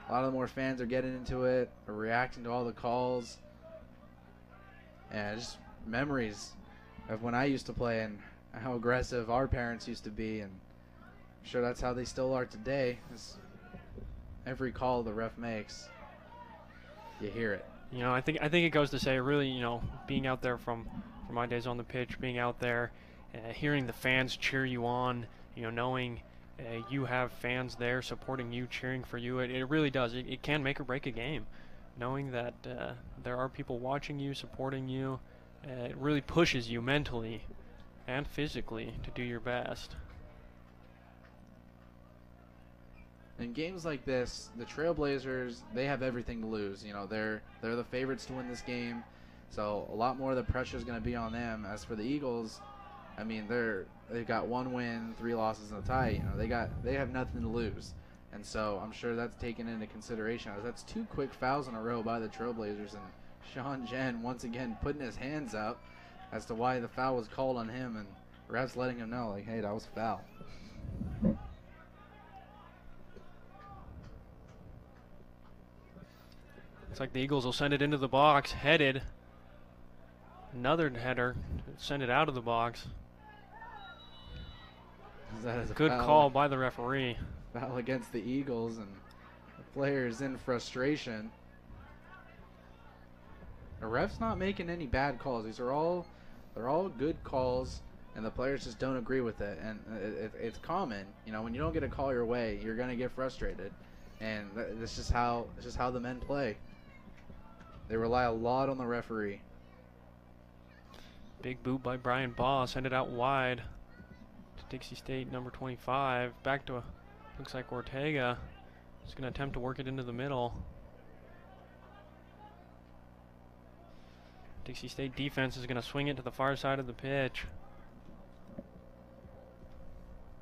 A lot of more fans are getting into it, are reacting to all the calls. And just memories of when I used to play and how aggressive our parents used to be, and I'm sure that's how they still are today. Every call the ref makes, you hear it. You know, I think it goes to say, really, you know, being out there from my days on the pitch, being out there, hearing the fans cheer you on, you know, knowing you have fans there supporting you, cheering for you, it really does. It can make or break a game. Knowing that there are people watching you, supporting you, it really pushes you mentally and physically to do your best. In games like this, the Trailblazers, they have everything to lose. You know, they're the favorites to win this game, so a lot more of the pressure is going to be on them. As for the Eagles, I mean, they've got 1 win, 3 losses, and a tie. You know, they have nothing to lose, and so I'm sure that's taken into consideration. That's 2 quick fouls in a row by the Trailblazers, and Sean Jen once again putting his hands up as to why the foul was called on him, and refs letting him know, like, hey, that was a foul. Looks like the Eagles will send it into the box, headed. Another header, send it out of the box. That is a Good foul, call by the referee. foul against the Eagles, and the players in frustration. The ref's not making any bad calls. They're all good calls, and the players just don't agree with it. And it's common, you know, when you don't get a call your way, you're gonna get frustrated, and this is how the men play. They rely a lot on the referee. Big boot by Brian Baugh, send it out wide to Dixie State number 25. Back to, looks like Ortega. He's going to attempt to work it into the middle. Dixie State defense is going to swing it to the far side of the pitch.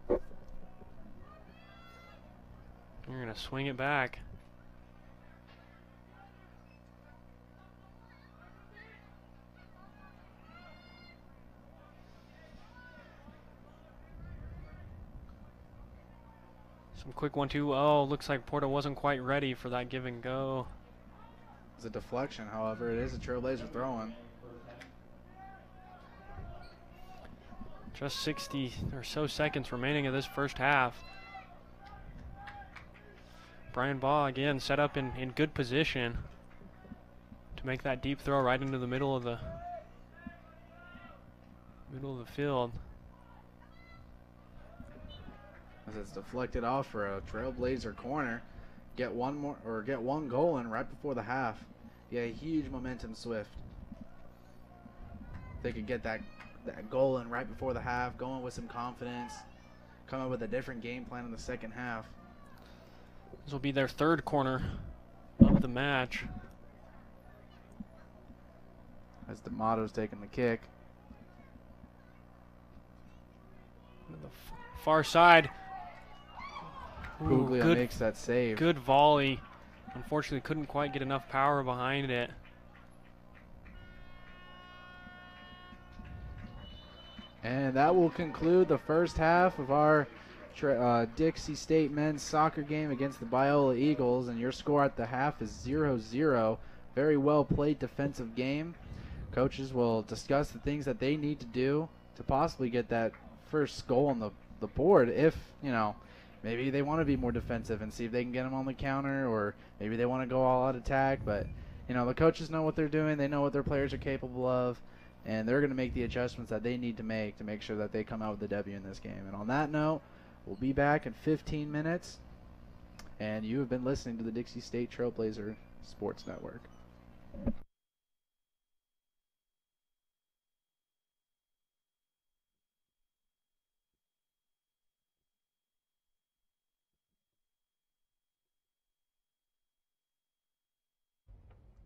They're going to swing it back. Some quick 1-2. Oh, looks like Porta wasn't quite ready for that give and go. It's a deflection, however. It is a Trailblazer throw-in. Just 60 or so seconds remaining of this first half. Brian Baugh again set up in good position to make that deep throw right into the middle of the field. As it's deflected off for a Trailblazer corner. Get one goal in right before the half. Yeah, a huge momentum Swift. They could get that goal in right before the half, going with some confidence, come up with a different game plan in the second half. This will be their third corner of the match. As D'Amato's taking the kick. To the far side. Puglia makes that save. Good volley. Unfortunately, couldn't quite get enough power behind it. And that will conclude the first half of our Dixie State men's soccer game against the Biola Eagles. And your score at the half is 0-0. Very well played defensive game. Coaches will discuss the things that they need to do to possibly get that first goal on the board if, you know, maybe they want to be more defensive and see if they can get them on the counter, or maybe they want to go all out attack. But, you know, the coaches know what they're doing. They know what their players are capable of, and they're going to make the adjustments that they need to make sure that they come out with the W in this game. And on that note, we'll be back in 15 minutes, and you have been listening to the Dixie State Trailblazer Sports Network.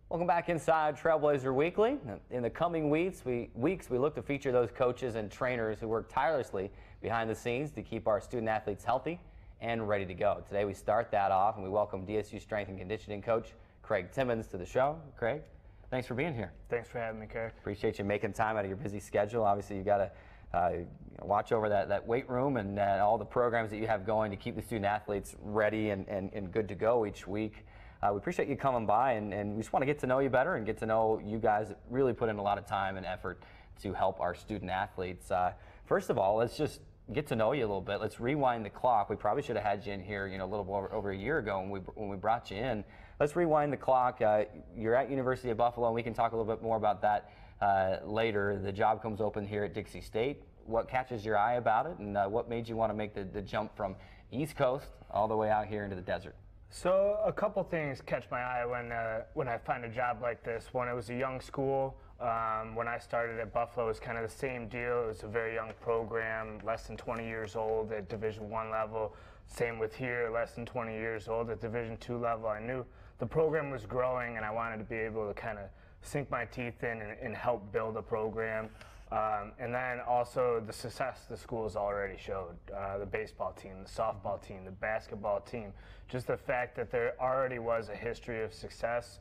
Welcome back inside Trailblazer Weekly. In the coming weeks, we look to feature those coaches and trainers who work tirelessly behind the scenes to keep our student athletes healthy and ready to go. Today we start that off, and we welcome DSU strength and conditioning coach Craig Timmons to the show. Craig, thanks for being here. Thanks for having me, Craig. Appreciate you making time out of your busy schedule. Obviously, you've got to watch over that weight room and all the programs that you have going to keep the student athletes ready and good to go each week. We appreciate you coming by, and we just want to get to know you better and get to know you guys that really put in a lot of time and effort to help our student athletes. First of all, let's just get to know you a little bit. Let's rewind the clock. We probably should have had you in here, a little over a year ago when we brought you in. Let's rewind the clock. You're at University of Buffalo, and we can talk a little bit more about that later. The job comes open here at Dixie State. What catches your eye about it, and what made you want to make the jump from East Coast all the way out here into the desert? So a couple things catch my eye when I find a job like this. One, it was a young school. When I started at Buffalo, it was kind of the same deal. It was a very young program, less than 20 years old at Division I level. Same with here, less than 20 years old at Division II level. I knew the program was growing, and I wanted to be able to kind of sink my teeth in and help build a program. And then also the success the school has already showed, the baseball team, the softball team, the basketball team, just the fact that there already was a history of success.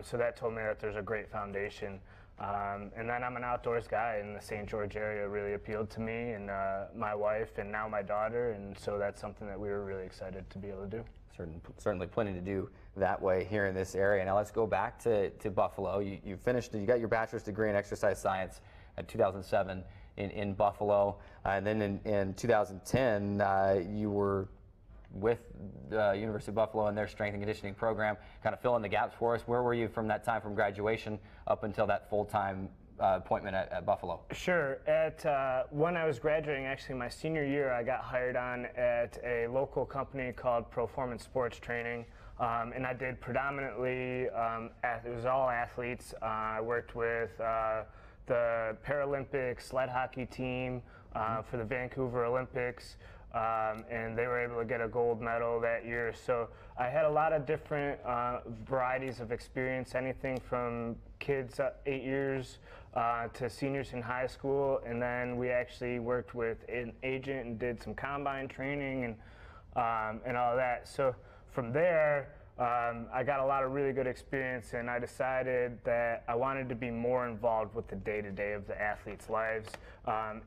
So that told me that there's a great foundation And then I'm an outdoors guy, and the St. George area really appealed to me and my wife and now my daughter, and so that's something that we were really excited to be able to do. Certainly plenty to do that way here in this area. Now let's go back to Buffalo. You got your bachelor's degree in exercise science in 2007 in Buffalo, and then in 2010 you were with the University of Buffalo and their strength and conditioning program. Kind of fill in the gaps for us. Where were you from that time, from graduation up until that full-time appointment at Buffalo? Sure. When I was graduating, actually my senior year, I got hired on at a local company called Performance Sports Training, and I did predominantly, it was all athletes. I worked with the Paralympic sled hockey team for the Vancouver Olympics, and they were able to get a gold medal that year. So I had a lot of different varieties of experience, anything from kids 8 years to seniors in high school, and then we actually worked with an agent and did some combine training and all that. So from there, I got a lot of really good experience, and I decided that I wanted to be more involved with the day-to-day of the athletes' lives.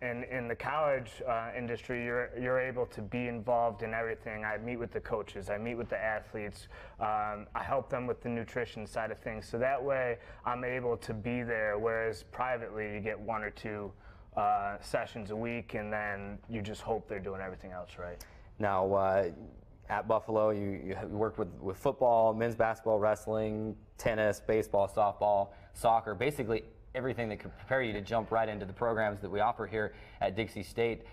And in the college industry, you're able to be involved in everything. I meet with the coaches, I meet with the athletes, I help them with the nutrition side of things. So that way, I'm able to be there, whereas privately, you get 1 or 2 sessions a week, and then you just hope they're doing everything else right. Now, at Buffalo, you worked with football, men's basketball, wrestling, tennis, baseball, softball, soccer, basically everything that could prepare you to jump right into the programs that we offer here at Dixie State.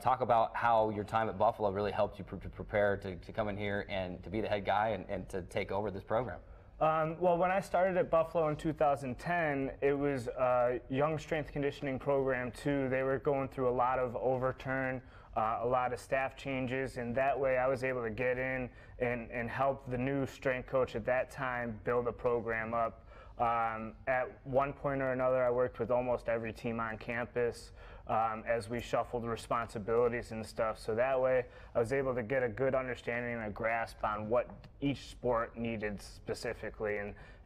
Talk about how your time at Buffalo really helped you to prepare to come in here and to be the head guy and to take over this program. Well, when I started at Buffalo in 2010, it was a young strength conditioning program too. They were going through a lot of overturn, a lot of staff changes, and that way I was able to get in and help the new strength coach at that time build a program up. At one point or another, I worked with almost every team on campus as we shuffled responsibilities and stuff. So that way, I was able to get a good understanding and a grasp on what each sport needed specifically,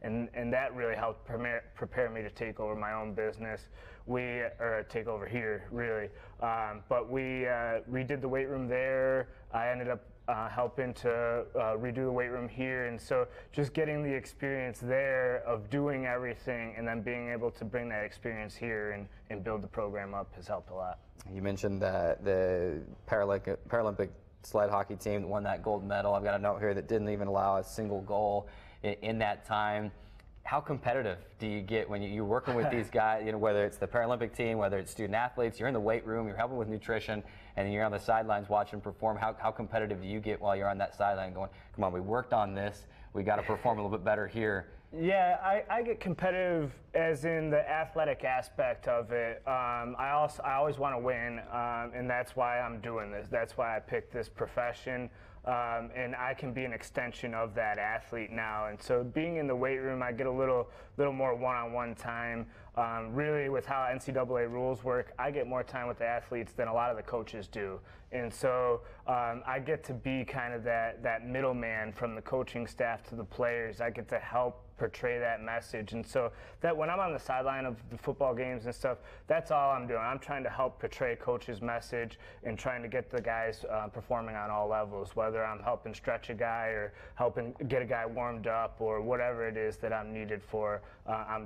and that really helped prepare me to take over my own business. Or take over here, really. But we redid the weight room there. I ended up helping to redo the weight room here, and so just getting the experience there of doing everything and then being able to bring that experience here and build the program up has helped a lot. You mentioned the Paralympic sled hockey team that won that gold medal. I've got a note here that didn't even allow a single goal in that time. How competitive do you get when you're working with these guys, whether it's the Paralympic team, whether it's student athletes, you're in the weight room, you're helping with nutrition, and then you're on the sidelines watching them perform. How competitive do you get while you're on that sideline going, come on, we worked on this, we got to perform a little bit better here? Yeah, I get competitive as in the athletic aspect of it. I always want to win, and that's why I'm doing this. That's why I picked this profession. And I can be an extension of that athlete now. And so being in the weight room, I get a little more one-on-one time. Really, with how NCAA rules work, I get more time with the athletes than a lot of the coaches do. And so I get to be kind of that middleman from the coaching staff to the players. I get to help portray that message. And so that when I'm on the sideline of the football games and stuff, that's all I'm doing. I'm trying to help portray coach's message and trying to get the guys performing on all levels, whether I'm helping stretch a guy or helping get a guy warmed up or whatever it is that I'm needed for. I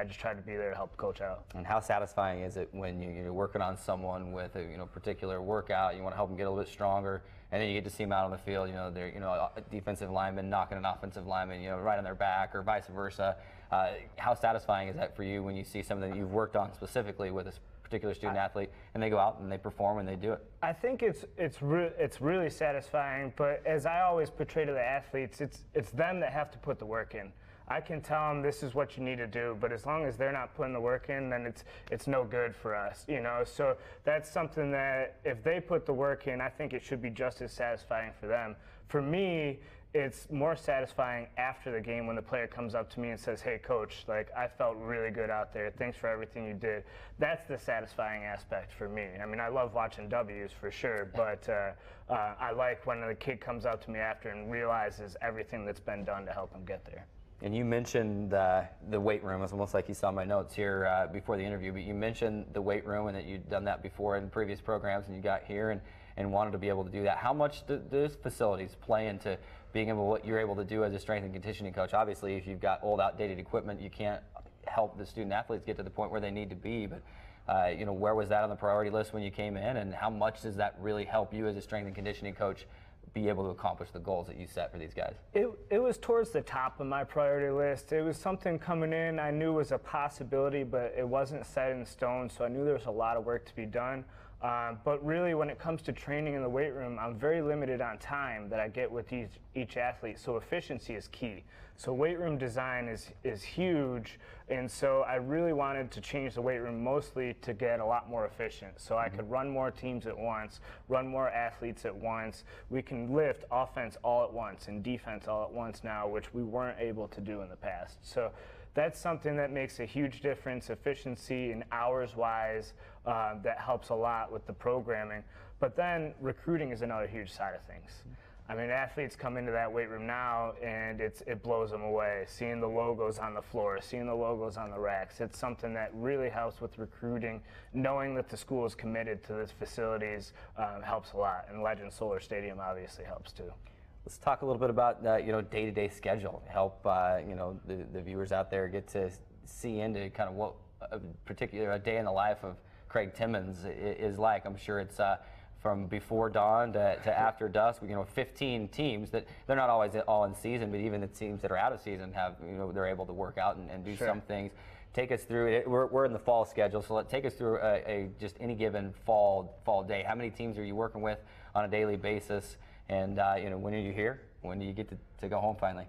just try to be there to help coach out. And how satisfying is it when you're working on someone with a particular workout, you want to help them get a little bit stronger, and then you get to see them out on the field, they're a defensive lineman knocking an offensive lineman, right on their back, or vice versa. How satisfying is that for you when you see something that you've worked on specifically with a particular student athlete, and they go out and they perform and they do it? I think it's really satisfying, but as I always portray to the athletes, it's them that have to put the work in. I can tell them this is what you need to do, but as long as they're not putting the work in, then it's no good for us, So that's something that if they put the work in, I think it should be just as satisfying for them. For me, it's more satisfying after the game when the player comes up to me and says, "Hey, coach, I felt really good out there. Thanks for everything you did." That's the satisfying aspect for me. I mean, I love watching W's for sure, but I like when the kid comes up to me after and realizes everything that's been done to help him get there. And you mentioned the weight room. It's almost like you saw my notes here before the interview, but you mentioned the weight room and that you'd done that before in previous programs and you got here and wanted to be able to do that. How much do those facilities play into being able what you're able to do as a strength and conditioning coach? Obviously, if you've got old, outdated equipment, you can't help the student athletes get to the point where they need to be. But where was that on the priority list when you came in, and how much does that really help you as a strength and conditioning coach be able to accomplish the goals that you set for these guys? It was towards the top of my priority list. It was something coming in I knew was a possibility, but it wasn't set in stone, so I knew there was a lot of work to be done. But really, when it comes to training in the weight room, I'm very limited on time that I get with each athlete, so efficiency is key. So weight room design is huge, and so I really wanted to change the weight room mostly to get a lot more efficient, so I could run more teams at once, run more athletes at once. We can lift offense all at once and defense all at once now, which we weren't able to do in the past. So that's something that makes a huge difference, efficiency and hours-wise, that helps a lot with the programming. But then recruiting is another huge side of things. I mean, athletes come into that weight room now and it blows them away. Seeing the logos on the floor, seeing the logos on the racks, it's something that really helps with recruiting. Knowing that the school is committed to these facilities helps a lot, and Legend Solar Stadium obviously helps too. Let's talk a little bit about day-to-day schedule. Help the viewers out there get to see into kind of what a day in the life of Craig Timmons is like. I'm sure it's from before dawn to after dusk. 15 teams that they're not always all in season, but even the teams that are out of season have they're able to work out and do Sure. some things. Take us through it. We're in the fall schedule, so take us through just any given fall day. How many teams are you working with on a daily basis? And when are you here? When do you get to go home finally?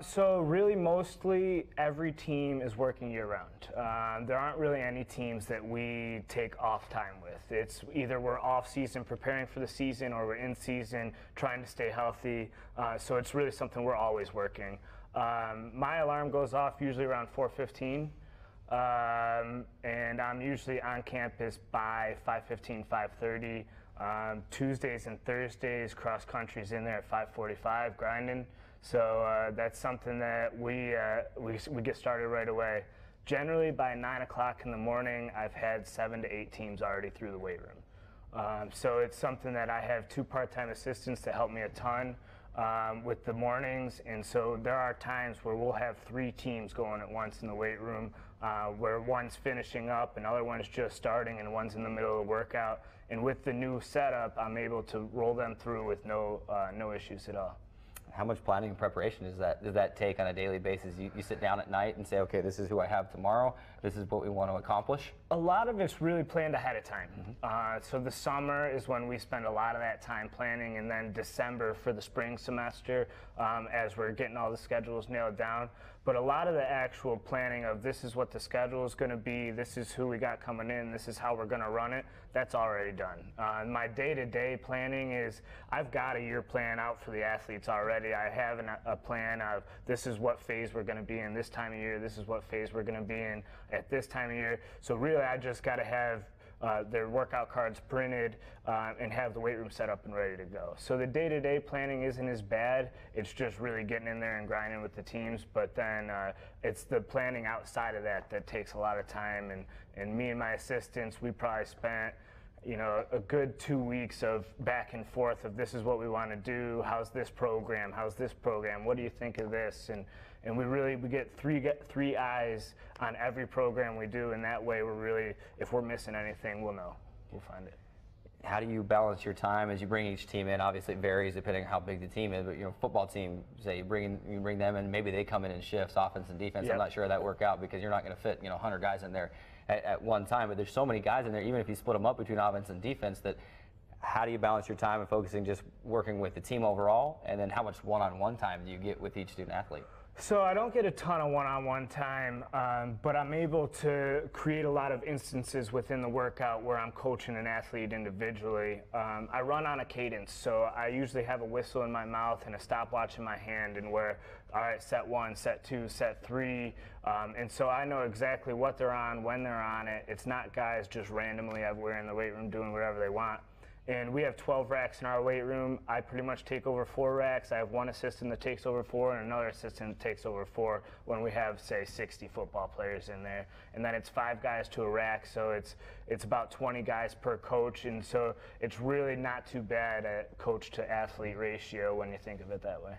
So really, mostly every team is working year-round. There aren't really any teams that we take off time with. It's either we're off-season preparing for the season, or we're in season trying to stay healthy. So it's really something we're always working. My alarm goes off usually around 4:15. And I'm usually on campus by 5:15, 5:30. Tuesdays and Thursdays, cross country's in there at 5:45 grinding. So that's something that we get started right away. Generally by 9 o'clock in the morning, I've had 7 to 8 teams already through the weight room. So it's something that I have 2 part-time assistants that help me a ton with the mornings. And so there are times where we'll have 3 teams going at once in the weight room, where one's finishing up, another one's just starting, and one's in the middle of the workout. And with the new setup, I'm able to roll them through with no issues at all. How much planning and preparation does that take on a daily basis? You sit down at night and say, okay, this is who I have tomorrow. This is what we want to accomplish. A lot of it's really planned ahead of time. So the summer is when we spend a lot of that time planning, and then December for the spring semester, as we're getting all the schedules nailed down. But a lot of the actual planning of this is what the schedule is going to be, this is who we got coming in, this is how we're going to run it, that's already done. My day-to-day planning is I've got a year plan out for the athletes already. I have a plan of this is what phase we're going to be in this time of year, this is what phase we're going to be in at this time of year. So really I just got to have their workout cards printed and have the weight room set up and ready to go. So the day-to-day planning isn't as bad. It's just really getting in there and grinding with the teams. But then it's the planning outside of that takes a lot of time. And me and my assistants, we probably spent a good 2 weeks of back and forth of this is what we want to do. How's this program? How's this program? What do you think of this? And we get three eyes on every program we do, and that way we're really, if we're missing anything, we'll know. We'll find it. How do you balance your time as you bring each team in? Obviously, it varies depending on how big the team is. But football team, say you bring them in, maybe they come in shifts, offense and defense. Yep. I'm not sure that work out because you're not going to fit 100 guys in there at one time. But there's so many guys in there, even if you split them up between offense and defense, that how do you balance your time and focusing just working with the team overall, and then how much one-on-one time do you get with each student athlete? So I don't get a ton of one-on-one time, but I'm able to create a lot of instances within the workout where I'm coaching an athlete individually. I run on a cadence, so I usually have a whistle in my mouth and a stopwatch in my hand, and where, all right, set 1, set 2, set 3, and so I know exactly what they're on, when they're on it. It's not guys just randomly everywhere in the weight room doing whatever they want. And we have 12 racks in our weight room. I pretty much take over 4 racks. I have one assistant that takes over 4 and another assistant that takes over 4 when we have, say, 60 football players in there. And then it's 5 guys to a rack, so it's about 20 guys per coach. And so it's really not too bad at coach to athlete ratio when you think of it that way.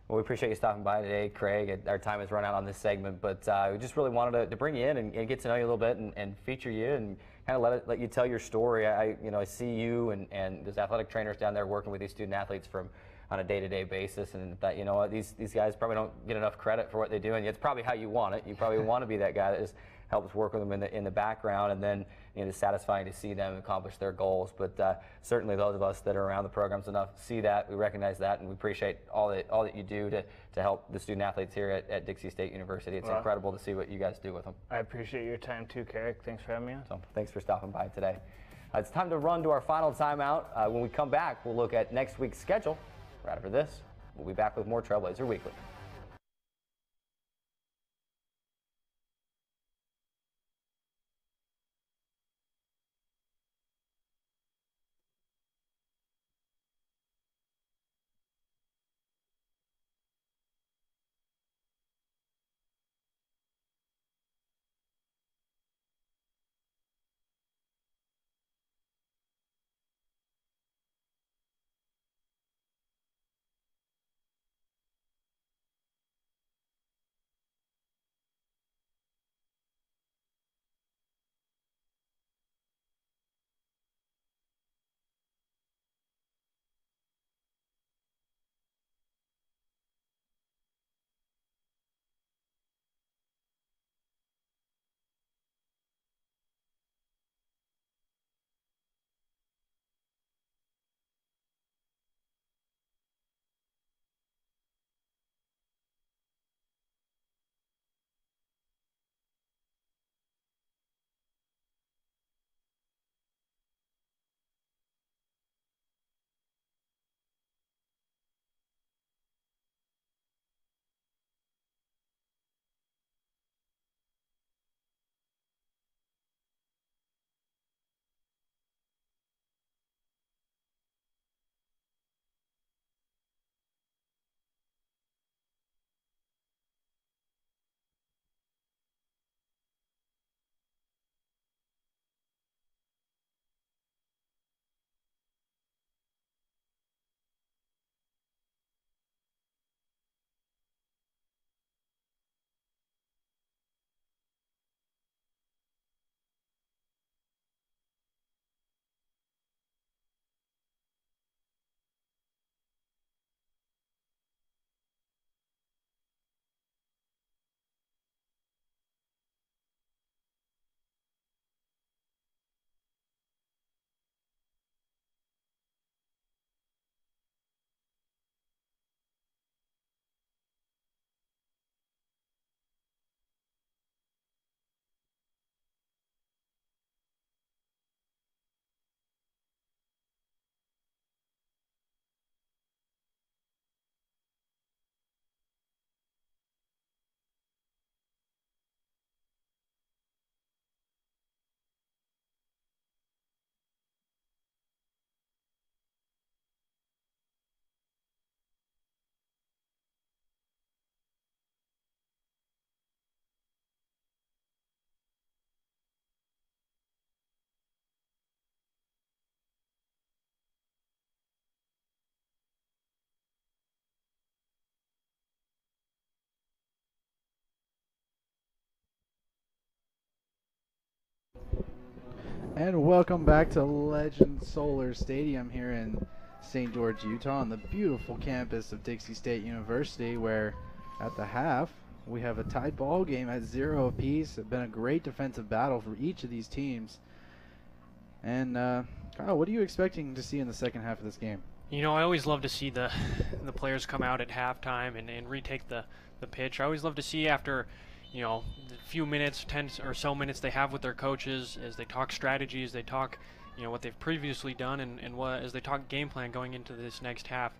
Well, we appreciate you stopping by today, Craig. Our time has run out on this segment, but we just really wanted to bring you in and get to know you a little bit and feature you and kind of let you tell your story. I see you and those athletic trainers down there working with these student athletes on a day-to-day basis, and that these guys probably don't get enough credit for what they do, and it's probably how you want it. You probably want to be that guy that just helps work with them in the background, and then it's satisfying to see them accomplish their goals. But certainly those of us that are around the programs enough see that, we recognize that, and we appreciate all that you do to help the student athletes here at Dixie State University. It's incredible to see what you guys do with them. I appreciate your time too, Carrick. Thanks for having me on. So, thanks for stopping by today. It's time to run to our final timeout. When we come back, we'll look at next week's schedule. Right after this, we'll be back with more Trailblazer Weekly. And welcome back to Legend Solar Stadium here in St. George, Utah, on the beautiful campus of Dixie State University, where at the half we have a tied ball game at 0 apiece. It's been a great defensive battle for each of these teams. And Kyle, what are you expecting to see in the second half of this game? I always love to see the players come out at halftime and retake the pitch. I always love to see after the few minutes, 10 or so minutes they have with their coaches, as they talk strategies, they talk, what they've previously done, and as they talk game plan going into this next half.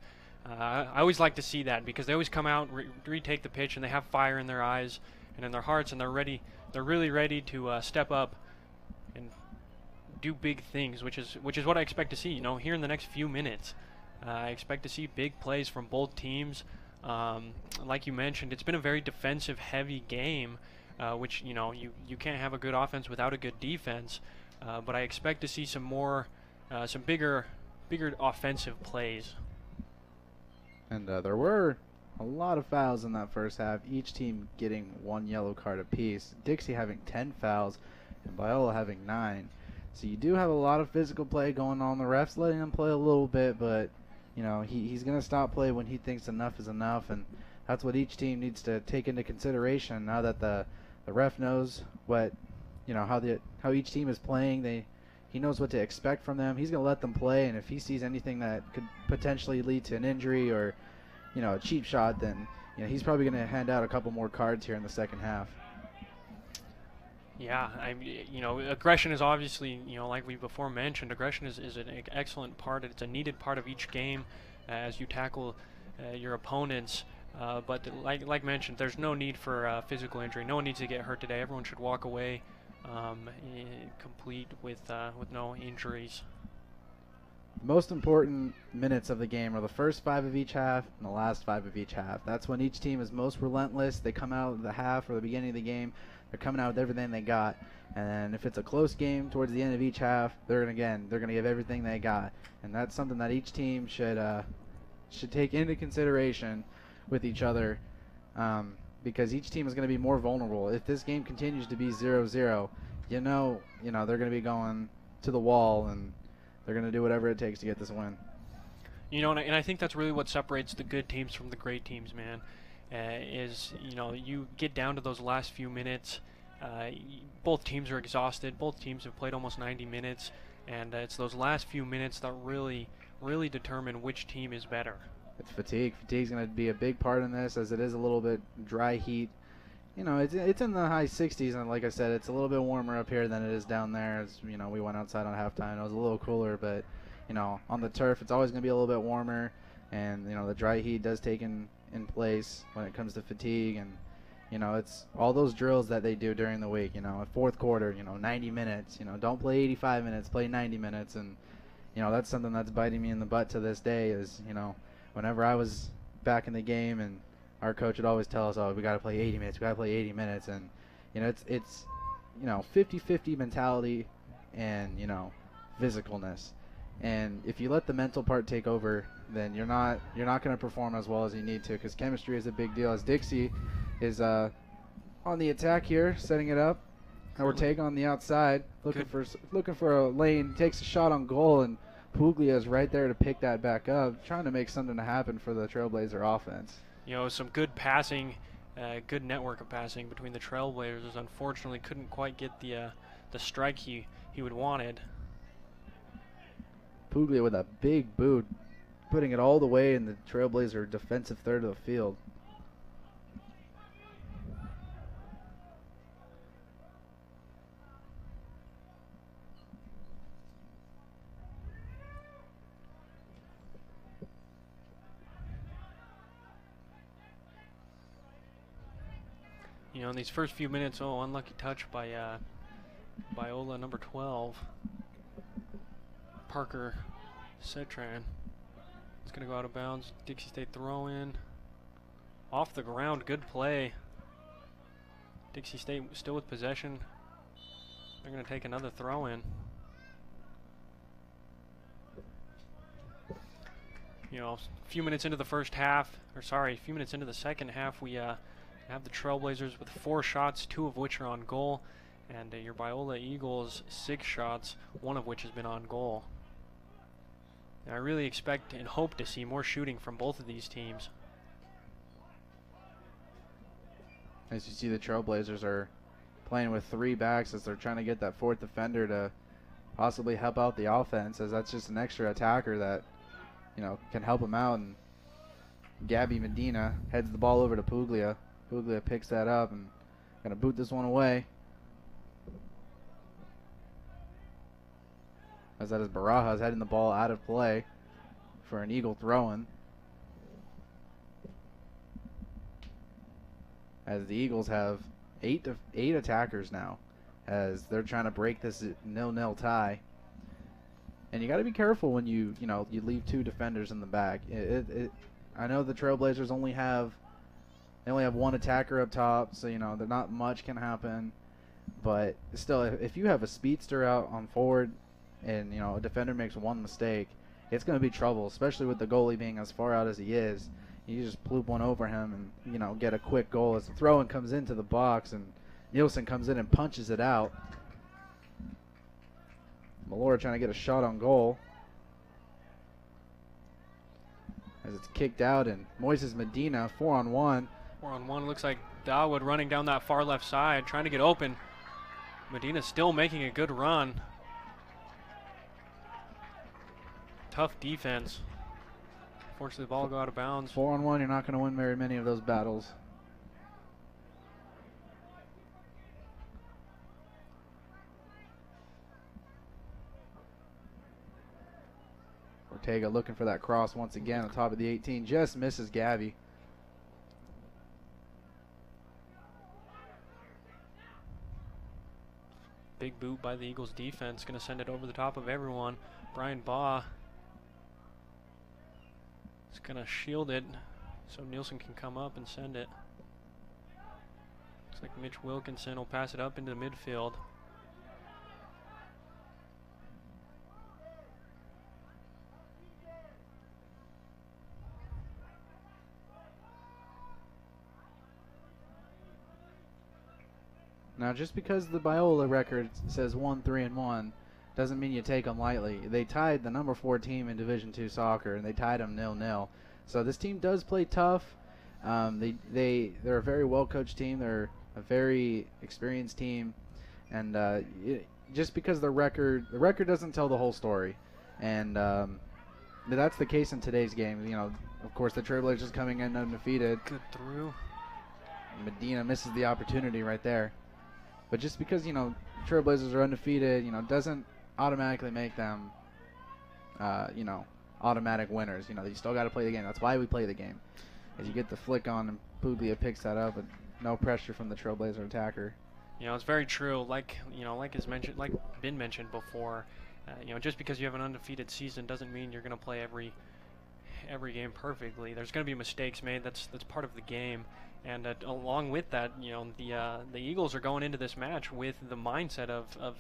I always like to see that, because they always come out, retake the pitch, and they have fire in their eyes and in their hearts, and they're ready. They're really ready to step up and do big things, which is what I expect to see. You know, here in the next few minutes, I expect to see big plays from both teams. Like you mentioned, it's been a very defensive-heavy game, which you can't have a good offense without a good defense. But I expect to see some bigger offensive plays. And there were a lot of fouls in that first half, each team getting 1 yellow card apiece. Dixie having 10 fouls and Biola having 9. So you do have a lot of physical play going on. The ref's letting them play a little bit, but he's going to stop play when he thinks enough is enough, and that's what each team needs to take into consideration now that the ref knows what how each team is playing. He knows what to expect from them. He's going to let them play, and if he sees anything that could potentially lead to an injury or a cheap shot, then he's probably going to hand out a couple more cards here in the second half. Yeah, aggression is obviously, like we before mentioned, aggression is an excellent part. It's a needed part of each game as you tackle your opponents. But like mentioned, there's no need for physical injury. No one needs to get hurt today. Everyone should walk away complete with no injuries. Most important minutes of the game are the first 5 of each half and the last 5 of each half. That's when each team is most relentless. They come out of the half or the beginning of the game, they're coming out with everything they got. And then if it's a close game towards the end of each half, they're gonna give everything they got. And that's something that each team should take into consideration with each other, because each team is going to be more vulnerable. If this game continues to be 0-0, they're going to be going to the wall, and they're going to do whatever it takes to get this win. And I think that's really what separates the good teams from the great teams, man. You get down to those last few minutes. Both teams are exhausted. Both teams have played almost 90 minutes, and it's those last few minutes that really determine which team is better. It's fatigue. Fatigue's going to be a big part in this, as it is a little bit dry heat. It's in the high 60s, and like I said, it's a little bit warmer up here than it is down there. As we went outside on halftime, it was a little cooler, but on the turf, it's always going to be a little bit warmer, and the dry heat does take in place when it comes to fatigue, and it's all those drills that they do during the week. Fourth quarter, 90 minutes. Don't play 85 minutes, play 90 minutes, and that's something that's biting me in the butt to this day. Is whenever I was back in the game, and our coach would always tell us, "Oh, we got to play 80 minutes. We got to play 80 minutes." And it's 50-50 mentality and physicalness. And if you let the mental part take over, then you're not going to perform as well as you need to, because chemistry is a big deal. As Dixie is on the attack here, setting it up. Ortega on the outside, looking for a lane, takes a shot on goal, and Puglia is right there to pick that back up, trying to make something to happen for the Trailblazer offense. Some good passing, good network of passing between the Trailblazers. Unfortunately, couldn't quite get the strike he would wanted. Puglia with a big boot, putting it all the way in the Trailblazer defensive third of the field. In these first few minutes, unlucky touch by Biola, number 12. Parker Cetran. It's going to go out of bounds. Dixie State throw in. Off the ground, good play. Dixie State still with possession. They're going to take another throw in. A few minutes into the second half, we have the Trailblazers with 4 shots, 2 of which are on goal, and your Biola Eagles 6 shots, 1 of which has been on goal. And I really expect and hope to see more shooting from both of these teams. As you see, the Trailblazers are playing with 3 backs as they're trying to get that 4th defender to possibly help out the offense, as that's just an extra attacker that can help them out. And Gabby Medina heads the ball over to Puglia. Puglia picks that up and gonna boot this one away. As that is Barajas heading the ball out of play for an Eagle throw-in. As the Eagles have 8 attackers now, as they're trying to break this 0-0 tie. and you got to be careful when you leave 2 defenders in the back. I know the Trailblazers only have one attacker up top, so not much can happen. But still, if you have a speedster out on forward, and a defender makes one mistake, it's going to be trouble, especially with the goalie being as far out as he is. You just ploop one over him and get a quick goal as the throw-in comes into the box, and Nielsen comes in and punches it out. Malora trying to get a shot on goal as it's kicked out, and Moises Medina 4-on-1. 4-on-1. Looks like Dawood running down that far left side, trying to get open. Medina still making a good run. Tough defense. Fortunately, the ball go out of bounds. 4-on-1, you're not going to win very many of those battles. Ortega looking for that cross once again on top of the 18. Just misses Gabby. Big boot by the Eagles defense. Going to send it over the top of everyone. Brian Baugh is going to shield it so Nielsen can come up and send it. Looks like Mitch Wilkinson will pass it up into the midfield. Now, just because the Biola record says 1-3-1 doesn't mean you take them lightly. They tied the number 4 team in Division II soccer, and they tied them 0-0. So this team does play tough. They're a very well-coached team. They're a very experienced team, and just because the record doesn't tell the whole story, and that's the case in today's game. Of course, the Trailblazers coming in undefeated. Good through. Medina misses the opportunity right there. But just because, Trailblazers are undefeated, doesn't automatically make them, automatic winners. You still got to play the game. That's why we play the game. As you get the flick on and Puglia picks that up, and no pressure from the Trailblazer attacker. It's very true. Like been mentioned before, just because you have an undefeated season doesn't mean you're going to play every game perfectly. There's going to be mistakes made. That's part of the game. And along with that, the Eagles are going into this match with the mindset of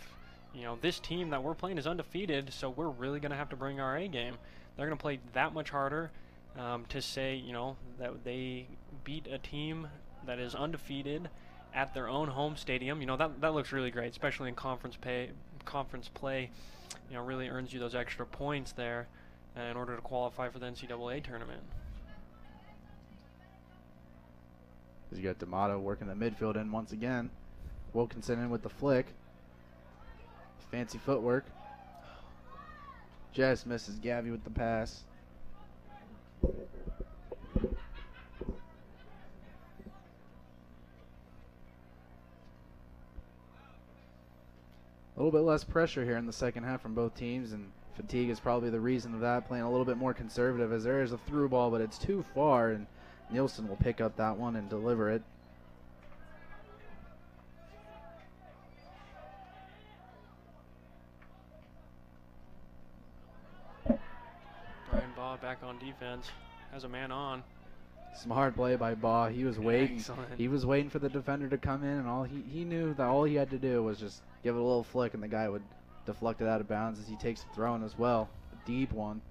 this team that we're playing is undefeated, so we're really going to have to bring our A game. They're going to play that much harder to say, that they beat a team that is undefeated at their own home stadium. That looks really great, especially in conference play. Really earns you those extra points there in order to qualify for the NCAA tournament. You got D'Amato working the midfield in once again. Wilkinson in with the flick. Fancy footwork. Just misses Gabby with the pass. A little bit less pressure here in the second half from both teams, and fatigue is probably the reason of that. Playing a little bit more conservative as there is a through ball, but it's too far, and Nielsen will pick up that one and deliver it. Brian Baugh back on defense. Has a man on. Smart play by Baugh. He was waiting. Excellent. He was waiting for the defender to come in, and all he knew that all he had to do was just give it a little flick, and the guy would deflect it out of bounds as he takes the throw in as well. A deep one.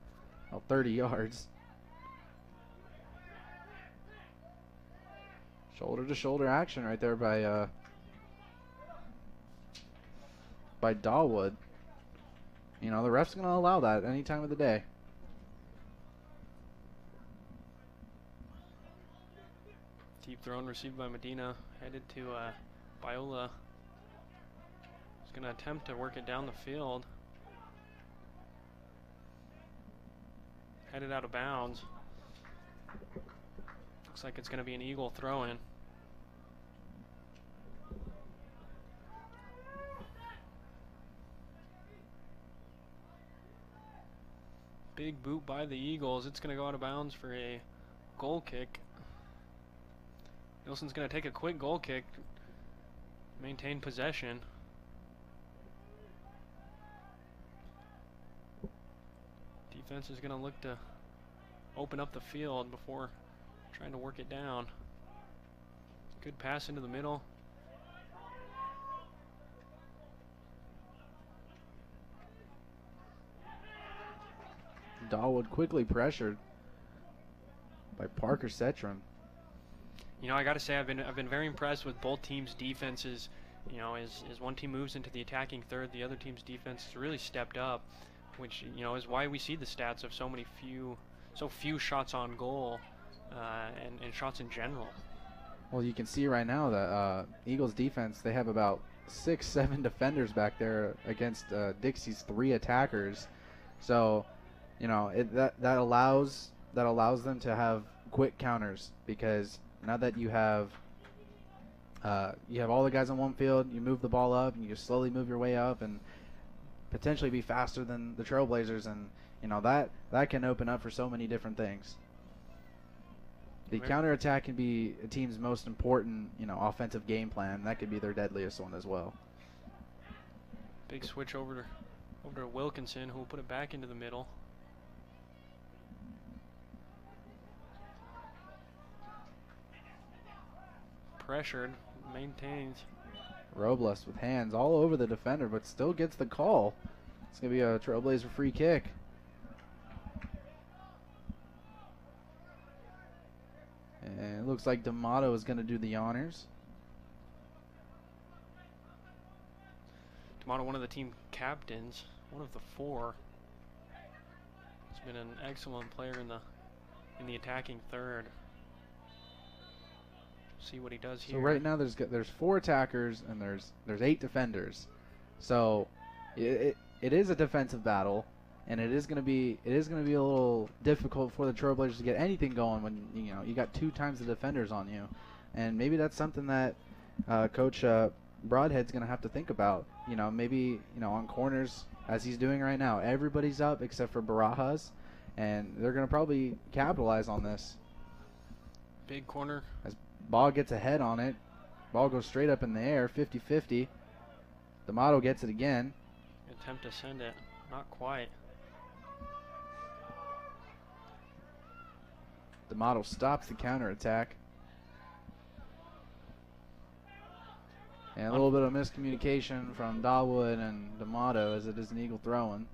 30 yards. Shoulder-to-shoulder action right there by Dawood. The ref's going to allow that any time of the day. Deep throw received by Medina. Headed to Biola. He's going to attempt to work it down the field. Headed out of bounds. Looks like it's going to be an Eagle throw-in. Big boot by the Eagles. It's going to go out of bounds for a goal kick. Nielsen's going to take a quick goal kick, maintain possession. Defense is going to look to open up the field before trying to work it down. Good pass into the middle. Dahlwood quickly pressured by Parker Cetron. You know, I got to say, I've been very impressed with both teams' defenses. You know, as one team moves into the attacking third, the other team's defense has really stepped up, which, you know, is why we see the stats of so few shots on goal and shots in general. Well, you can see right now that Eagles defense, they have about 6-7 defenders back there against Dixie's 3 attackers. So, you know, that allows them to have quick counters, because now that you have all the guys on one field, you move the ball up and you just slowly move your way up and potentially be faster than the Trailblazers, and you know that can open up for so many different things. The counterattack can be a team's most important, you know, offensive game plan. That could be their deadliest one as well. Big switch over to Wilkinson, who will put it back into the middle. Pressured, maintains. Robles with hands all over the defender, but still gets the call. It's going to be a Trailblazer free kick. And it looks like D'Amato is going to do the honors. D'Amato, one of the team captains, one of the 4. He's been an excellent player in the attacking third. See what he does here. So right now there's 4 attackers and there's 8 defenders. So it is a defensive battle, and it is going to be a little difficult for the Trailblazers to get anything going when you got 2 times the defenders on you, and maybe that's something that Coach Broadhead's going to have to think about. You know, maybe on corners, as he's doing right now, everybody's up except for Barajas, and they're going to probably capitalize on this. Big corner. As ball gets ahead on it, ball goes straight up in the air, 50-50. D'Amato gets it again. Attempt to send it, not quite. D'Amato stops the counterattack. And a little bit of miscommunication from Dahlwood and D'Amato, as it is an Eagle throw-in.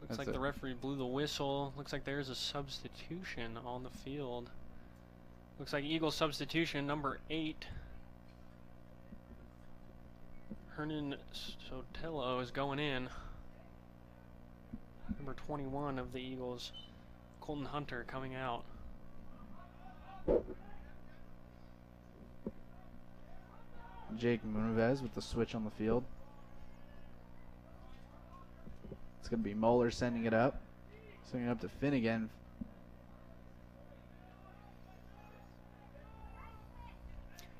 Looks like the referee blew the whistle. Looks like there's a substitution on the field. Looks like Eagle substitution, number 8. Hernan Sotelo is going in. Number 21 of the Eagles, Colton Hunter, coming out. Jake Munivez with the switch on the field. It's going to be Moeller sending it up. Sending it up to Finnegan.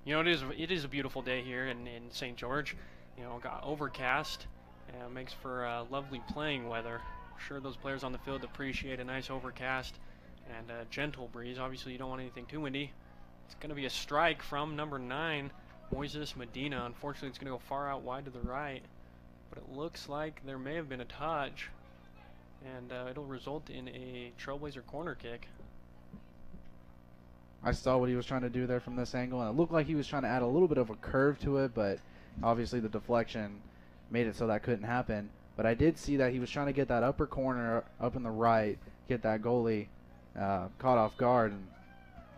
You know, it is a beautiful day here in St. George. You know, got overcast. Makes for lovely playing weather. I'm sure those players on the field appreciate a nice overcast and a gentle breeze. Obviously, you don't want anything too windy. It's going to be a strike from number 9, Moises Medina. Unfortunately, it's going to go far out wide to the right. But it looks like there may have been a touch, and it'll result in a Trailblazer corner kick. I saw what he was trying to do there from this angle, and it looked like he was trying to add a little bit of a curve to it, but obviously the deflection made it so that couldn't happen. But I did see that he was trying to get that upper corner up in the right, get that goalie caught off guard, and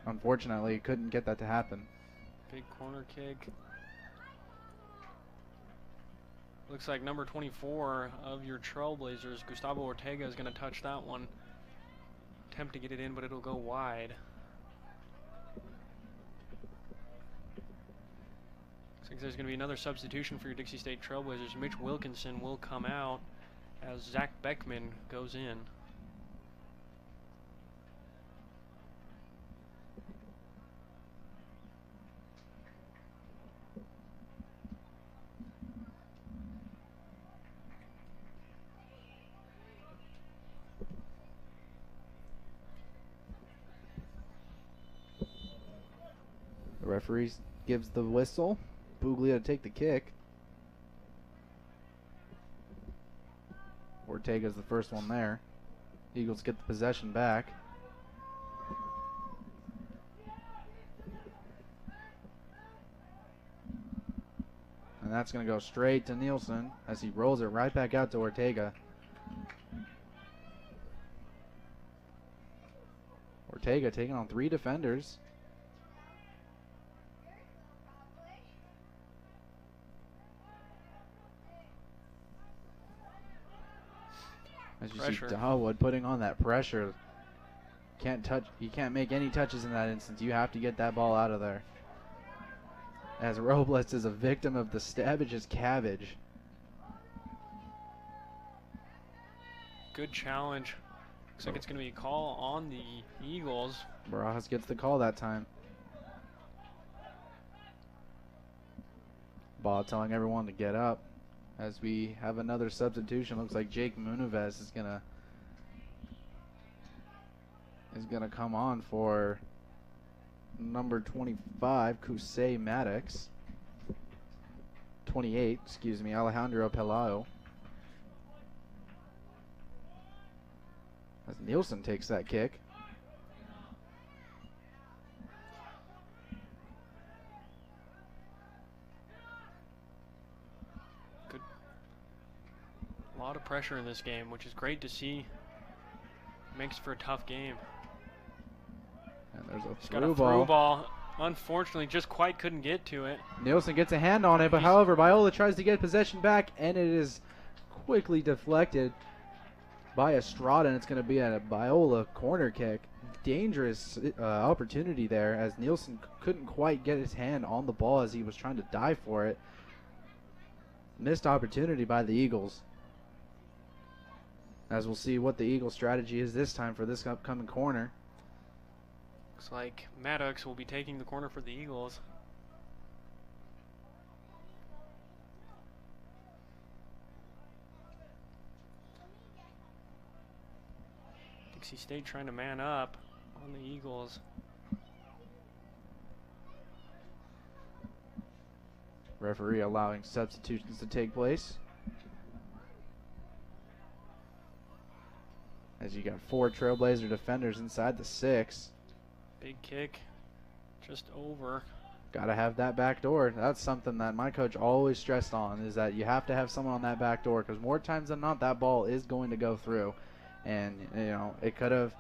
unfortunately couldn't get that to happen. Big corner kick. Looks like number 24 of your Trailblazers, Gustavo Ortega, is going to touch that one. Attempt to get it in, but it'll go wide. Looks like there's going to be another substitution for your Dixie State Trailblazers. Mitch Wilkinson will come out as Zach Beckman goes in. The referee gives the whistle. Buglia to take the kick. Ortega's the first one there. Eagles get the possession back. And that's going to go straight to Nielsen as he rolls it right back out to Ortega. Ortega taking on 3 defenders. As you see Dawood putting on that pressure. You can't make any touches in that instance. You have to get that ball out of there. As Robles is a victim of the Stabbage's cabbage. Good challenge. Looks like it's going to be a call on the Eagles. Barajas gets the call that time. Ball telling everyone to get up. As we have another substitution, looks like Jake Munives is gonna come on for number 25, Kusei Maddox. 28, excuse me, Alejandro Pelao. As Nielsen takes that kick. A lot of pressure in this game, which is great to see. Makes for a tough game. And there's a through ball. Unfortunately, just quite couldn't get to it. Nielsen gets a hand on it, but however, Biola tries to get possession back, and it is quickly deflected by Estrada, and it's going to be a Biola corner kick. Dangerous opportunity there, as Nielsen couldn't quite get his hand on the ball as he was trying to dive for it. Missed opportunity by the Eagles. As we'll see what the Eagles' strategy is this time for this upcoming corner. Looks like Maddox will be taking the corner for the Eagles. Dixie State trying to man up on the Eagles. Referee allowing substitutions to take place. As you got 4 Trailblazer defenders inside the 6. Big kick, just over. Got to have that back door. That's something that my coach always stressed on, is that you have to have someone on that back door, because more times than not, that ball is going to go through. And, you know, it could have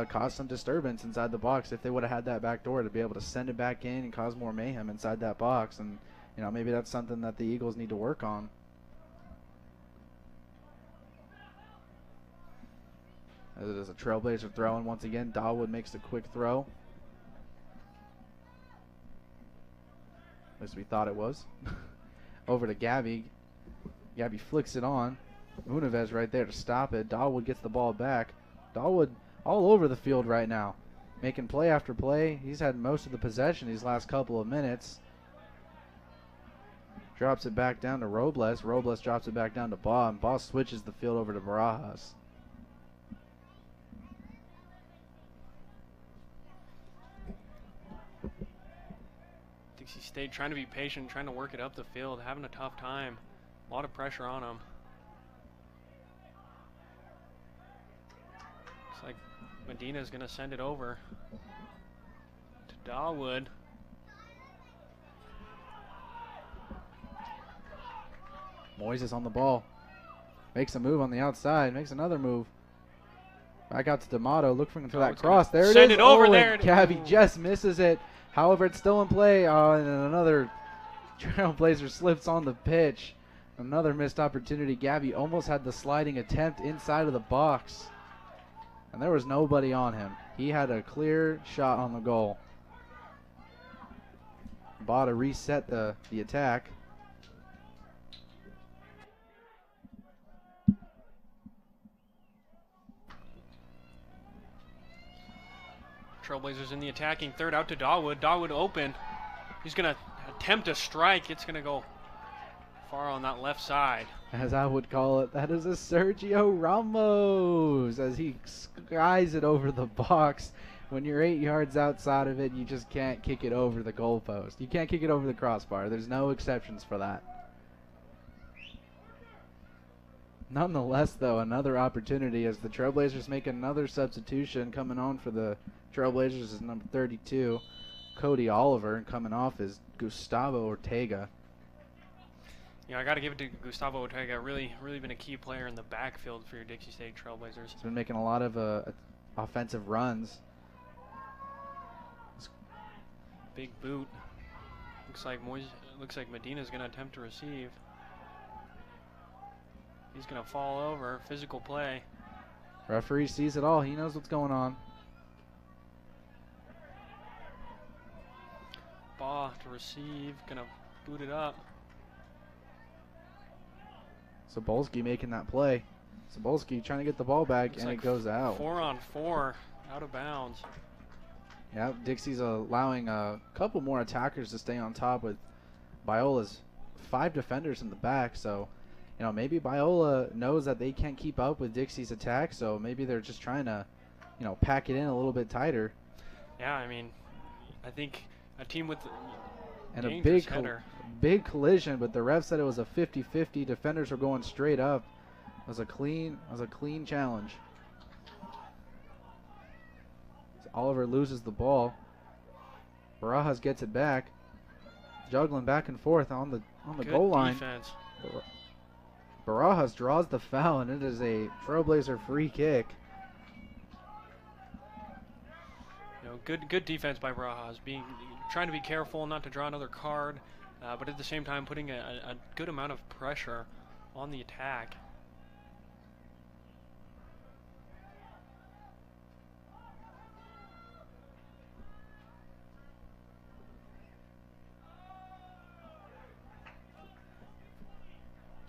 caused some disturbance inside the box if they would have had that back door to be able to send it back in and cause more mayhem inside that box. And, you know, maybe that's something that the Eagles need to work on. As it is a Trailblazer throw, and once again, Dawood makes the quick throw. At least we thought it was. Over to Gabby. Gabby flicks it on. Munives right there to stop it. Dawood gets the ball back. Dawood all over the field right now, making play after play. He's had most of the possession these last couple of minutes. Drops it back down to Robles. Robles drops it back down to Baugh, and Baugh switches the field over to Barajas. Dixie State trying to be patient, trying to work it up the field, having a tough time. A lot of pressure on them. Looks like Medina's going to send it over to Dawood. Moises on the ball. Makes a move on the outside. Makes another move. Back out to D'Amato. Looking for that cross. There it is. Send it over there. Gabby just misses it. However, it's still in play. And another Trailblazer slips on the pitch. Another missed opportunity. Gabby almost had the sliding attempt inside of the box. And there was nobody on him. He had a clear shot on the goal. Baugh to reset the attack. Trailblazers in the attacking third, out to Dawood. Dawood open. He's going to attempt a strike. It's going to go far on that left side. As I would call it, that is a Sergio Ramos as he skies it over the box. When you're 8 yards outside of it, you just can't kick it over the goalpost. You can't kick it over the crossbar. There's no exceptions for that. Nonetheless, though, another opportunity as the Trailblazers make another substitution. Coming on for the Trailblazers is number 32, Cody Oliver, and coming off is Gustavo Ortega. You know, I got to give it to Gustavo Ortega. Really been a key player in the backfield for your Dixie State Trailblazers. He's been making a lot of offensive runs. Big boot. Looks like Medina's going to attempt to receive. He's going to fall over. Physical play. Referee sees it all. He knows what's going on. Baugh to receive. Going to boot it up. Sobolski making that play. Sobolski trying to get the ball back, Looks and like it goes out. 4-on-4, out of bounds. Yeah, Dixie's allowing a couple more attackers to stay on top with Biola's 5 defenders in the back. So, you know, maybe Biola knows that they can't keep up with Dixie's attack, so maybe they're just trying to, you know, pack it in a little bit tighter. Yeah, I mean, I think a team with And a dangerous header. big collision, but the ref said it was a 50-50. Defenders were going straight up. It was a clean challenge. So Oliver loses the ball. Barajas gets it back, juggling back and forth on the goal line. Defense. Barajas draws the foul, and it is a Trailblazer free kick. You know, good defense by Barajas, trying to be careful not to draw another card, but at the same time putting a good amount of pressure on the attack.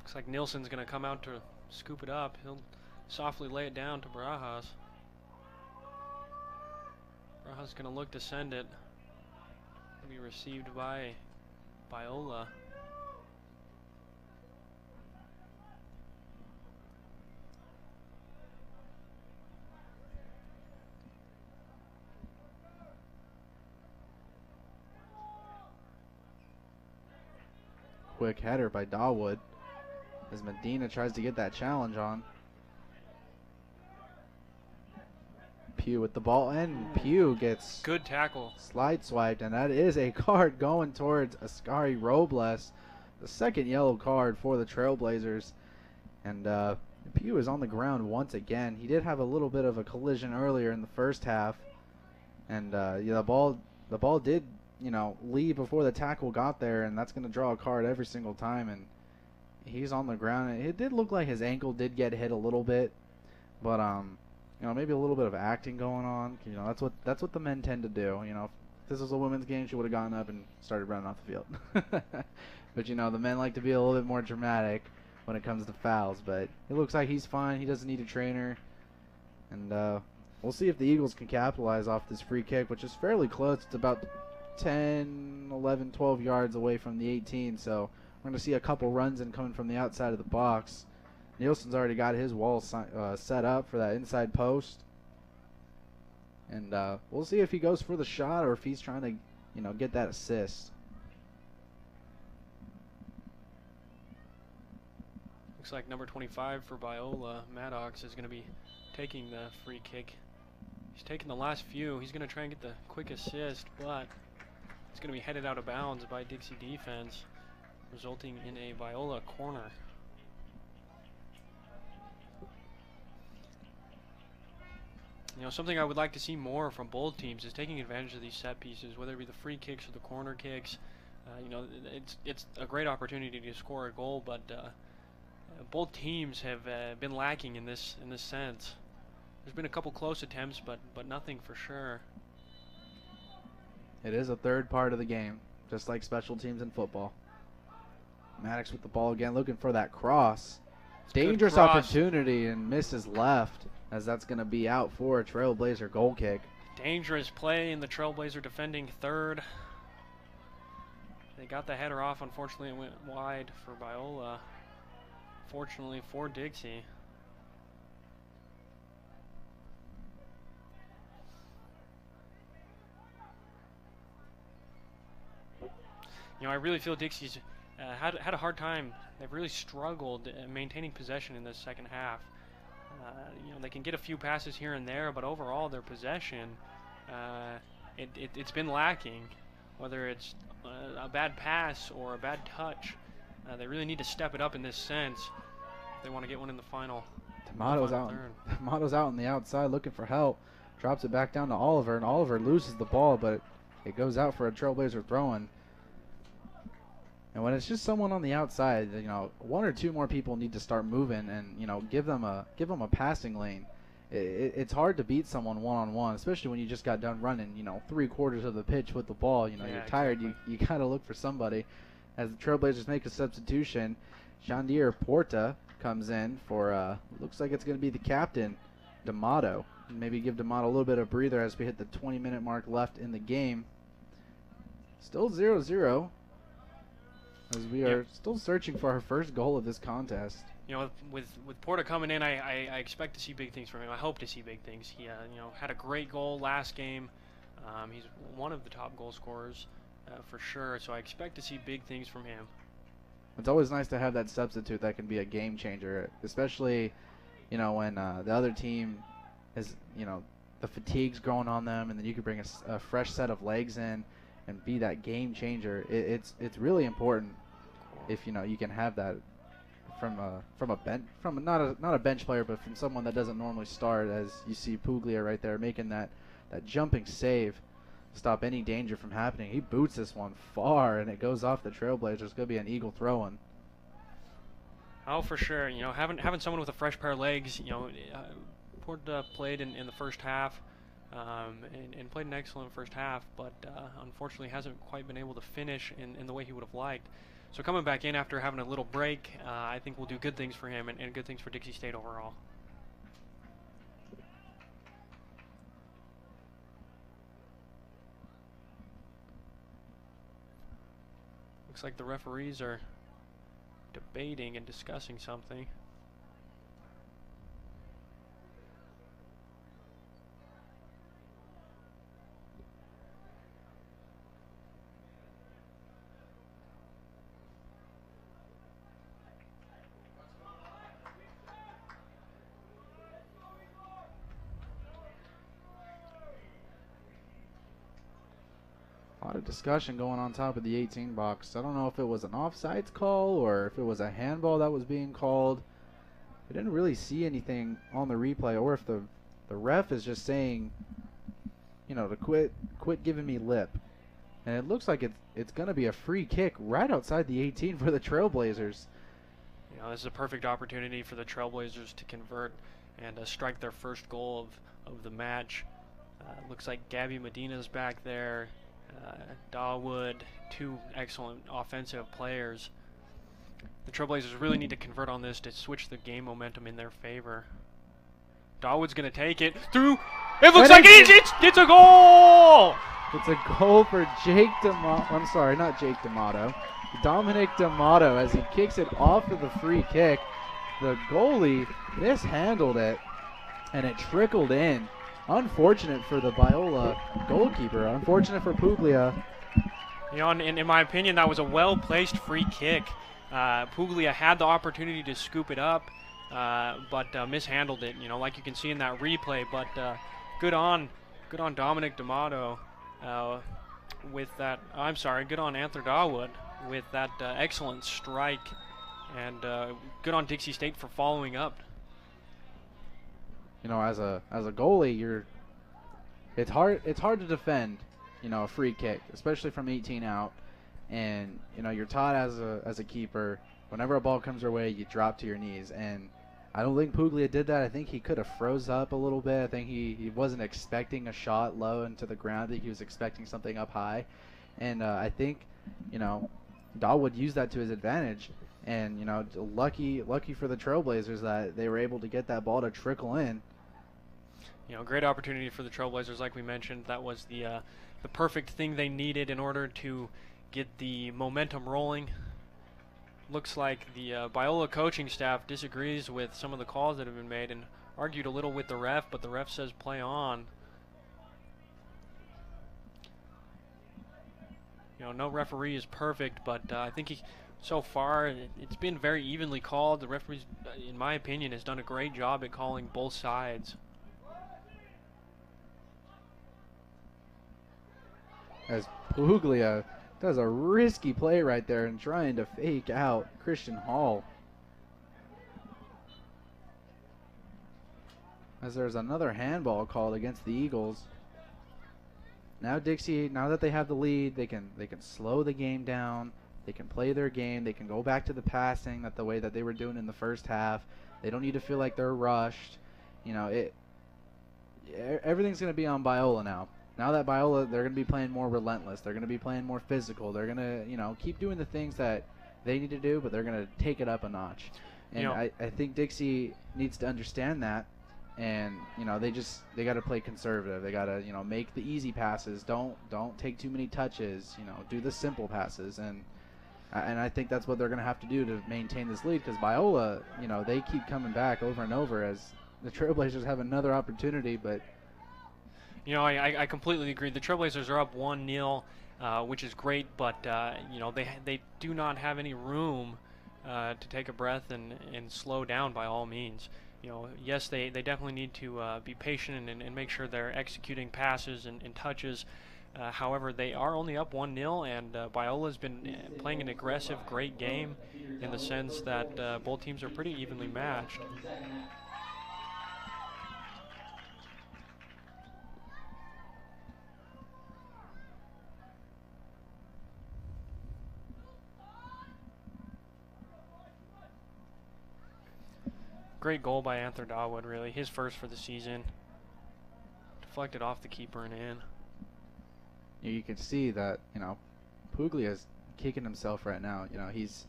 Looks like Nilsson's going to come out to scoop it up. He'll softly lay it down to Barajas. Barajas is going to look to send it. It'll be received by Biola. Quick header by Dawood as Medina tries to get that challenge on. Pugh with the ball, and Pugh gets Good tackle. slide swiped, and that is a card going towards Ascari Robles, the second yellow card for the Trailblazers. And Pugh is on the ground once again. He did have a little bit of a collision earlier in the first half, and yeah, the ball did, you know, leave before the tackle got there, and that's going to draw a card every single time. And he's on the ground, and it did look like his ankle did get hit a little bit, but you know, maybe a little bit of acting going on. You know, that's what the men tend to do. You know, if this was a women's game, she would have gotten up and started running off the field. But you know, the men like to be a little bit more dramatic when it comes to fouls. But it looks like he's fine. He doesn't need a trainer, and we'll see if the Eagles can capitalize off this free kick, which is fairly close. It's about 10, 11, 12 yards away from the 18. So we're going to see a couple runs in coming from the outside of the box. Nielsen's already got his wall set up for that inside post. And we'll see if he goes for the shot or if he's trying to, you know, get that assist. Looks like number 25 for Biola, Maddox, is going to be taking the free kick. He's taking the last few. He's going to try and get the quick assist, but it's going to be headed out of bounds by Dixie defense, resulting in a Biola corner. You know, something I would like to see more from both teams is taking advantage of these set pieces, whether it be the free kicks or the corner kicks. You know, it's a great opportunity to score a goal, but both teams have been lacking in this sense. There's been a couple close attempts, but nothing for sure. It is a third part of the game, just like special teams in football. Maddox with the ball again, looking for that cross. Dangerous opportunity, and misses left, as that's going to be out for a Trailblazer goal kick. Dangerous play in the Trailblazer defending third. They got the header off. Unfortunately, it went wide for Biola. Fortunately for Dixie. You know, I really feel Dixie's had a hard time. They've really struggled maintaining possession in this second half. They can get a few passes here and there, but overall their possession, it's been lacking. Whether it's a bad pass or a bad touch, they really need to step it up in this sense if they want to get one in the final. D'Amato's out on the outside looking for help. Drops it back down to Oliver, and Oliver loses the ball, but it goes out for a Trailblazer throw-in. And when it's just someone on the outside, one or two more people need to start moving and give them a passing lane. It's hard to beat someone one-on-one, especially when you just got done running 3/4 of the pitch with the ball. You're tired. Exactly. You gotta look for somebody. As the Trailblazers make a substitution, Jandir Porta comes in for looks like it's going to be the captain, D'Amato. Maybe give D'Amato a little bit of breather as we hit the 20-minute mark left in the game. Still 0-0 as we are still searching for our first goal of this contest. With Porta coming in, I expect to see big things from him. I hope to see big things. He had a great goal last game. He's one of the top goal scorers for sure, so I expect to see big things from him. It's always nice to have that substitute that can be a game changer, especially when the other team is the fatigue's growing on them, and then you can bring a fresh set of legs in and be that game changer. It's really important if you can have that from a bench, not a bench player, but from someone that doesn't normally start. As you see Puglia right there making that jumping save to stop any danger from happening. He boots this one far, and it goes off the Trailblazers. It's going to be an eagle throw-in. Oh, for sure. Having someone with a fresh pair of legs. Porta played in the first half, and played an excellent first half, but unfortunately hasn't quite been able to finish in the way he would have liked. So coming back in after having a little break, I think will do good things for him and good things for Dixie State overall. Looks like the referees are debating and discussing something. A lot of discussion going on top of the 18 box. I don't know if it was an offsides call or if it was a handball that was being called. I didn't really see anything on the replay, or if the ref is just saying, to quit giving me lip. And it looks like it's going to be a free kick right outside the 18 for the Trailblazers. This is a perfect opportunity for the Trailblazers to convert and strike their first goal of the match. Looks like Gabby Medina's back there. Dawood, two excellent offensive players. The Trailblazers really need to convert on this to switch the game momentum in their favor. Dawood's going to take it through. It looks like it's a goal! It's a goal for Jake D'Amato. I'm sorry, not Jake D'Amato. Dominic D'Amato as he kicks it off of the free kick. The goalie mishandled it, and it trickled in. Unfortunate for the Biola goalkeeper. Unfortunate for Puglia. In my opinion, that was a well-placed free kick. Puglia had the opportunity to scoop it up, but mishandled it. Like you can see in that replay. But good on Dominic D'Amato with that. I'm sorry, good on Anthony Dawood with that excellent strike, and good on Dixie State for following up. As a goalie, it's hard to defend, a free kick, especially from 18 out. And you're taught as a keeper, whenever a ball comes your way, you drop to your knees. And I don't think Puglia did that. I think he could have froze up a little bit. I think he wasn't expecting a shot low into the ground. I think he was expecting something up high. And I think Dawood used that to his advantage. And lucky for the Trailblazers that they were able to get that ball to trickle in. Great opportunity for the Trailblazers, like we mentioned. That was the perfect thing they needed in order to get the momentum rolling. Looks like the Biola coaching staff disagrees with some of the calls that have been made and argued a little with the ref, but the ref says play on. No referee is perfect, but I think so far, it's been very evenly called. The referees, in my opinion, has done a great job at calling both sides. As Puglia does a risky play right there and trying to fake out Christian Hall. As there's another handball called against the Eagles. Now Dixie, now that they have the lead, they can slow the game down. They can play their game. They can go back to the passing that the way that they were doing in the first half. They don't need to feel like they're rushed. You know, everything's going to be on Biola now. Now that Biola, they're going to be playing more relentless. They're going to be playing more physical. They're going to, you know, keep doing the things that they need to do, but they're going to take it up a notch. And I think Dixie needs to understand that. And, you know, they got to play conservative. They got to, you know, make the easy passes. Don't take too many touches. You know, do the simple passes. And I think that's what they're going to have to do to maintain this lead, because Biola, you know, they keep coming back over and over as the Trailblazers have another opportunity, but you know, I completely agree. The Trailblazers are up 1-0, which is great, but you know, they do not have any room to take a breath and slow down by all means. You know, yes, they definitely need to be patient and make sure they're executing passes and touches. However, they are only up 1-0, and Biola's been playing an aggressive, great game in the sense that both teams are pretty evenly matched. Great goal by Anther Dawood, really. His first for the season. Deflected off the keeper and in. You can see that, you know, Puglia's kicking himself right now. You know, he's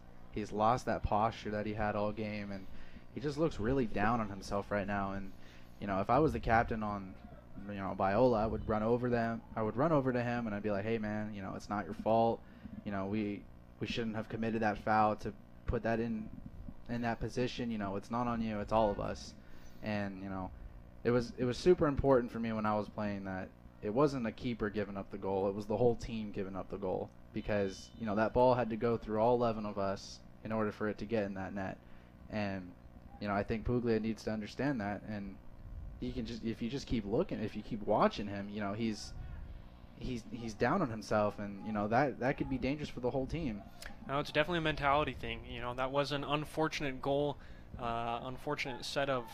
lost that posture that he had all game, and he just looks really down on himself right now. And, you know, if I was the captain on, you know, Biola, I would run over them. I would run over to him and I'd be like, hey man, you know, it's not your fault. You know, we shouldn't have committed that foul to put that in that position. You know, it's not on you, it's all of us. And, you know, it was super important for me when I was playing that it wasn't a keeper giving up the goal, it was the whole team giving up the goal, because, you know, that ball had to go through all 11 of us in order for it to get in that net. And, you know, I think Puglia needs to understand that, and he can just, if you just keep looking, if you keep watching him, you know, he's down on himself, and, you know, that could be dangerous for the whole team. No, it's definitely a mentality thing. You know, that was an unfortunate goal, unfortunate set of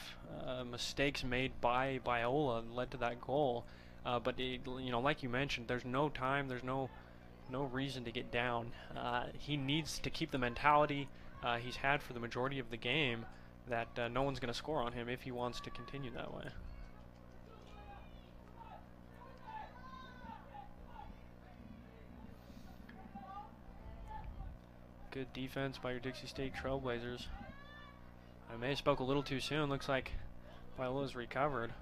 mistakes made by Biola led to that goal. But it, you know, like you mentioned, there's no time, there's no reason to get down. He needs to keep the mentality he's had for the majority of the game that no one's going to score on him if he wants to continue that way. Good defense by your Dixie State Trailblazers. I may have spoke a little too soon. Looks like Biola's recovered.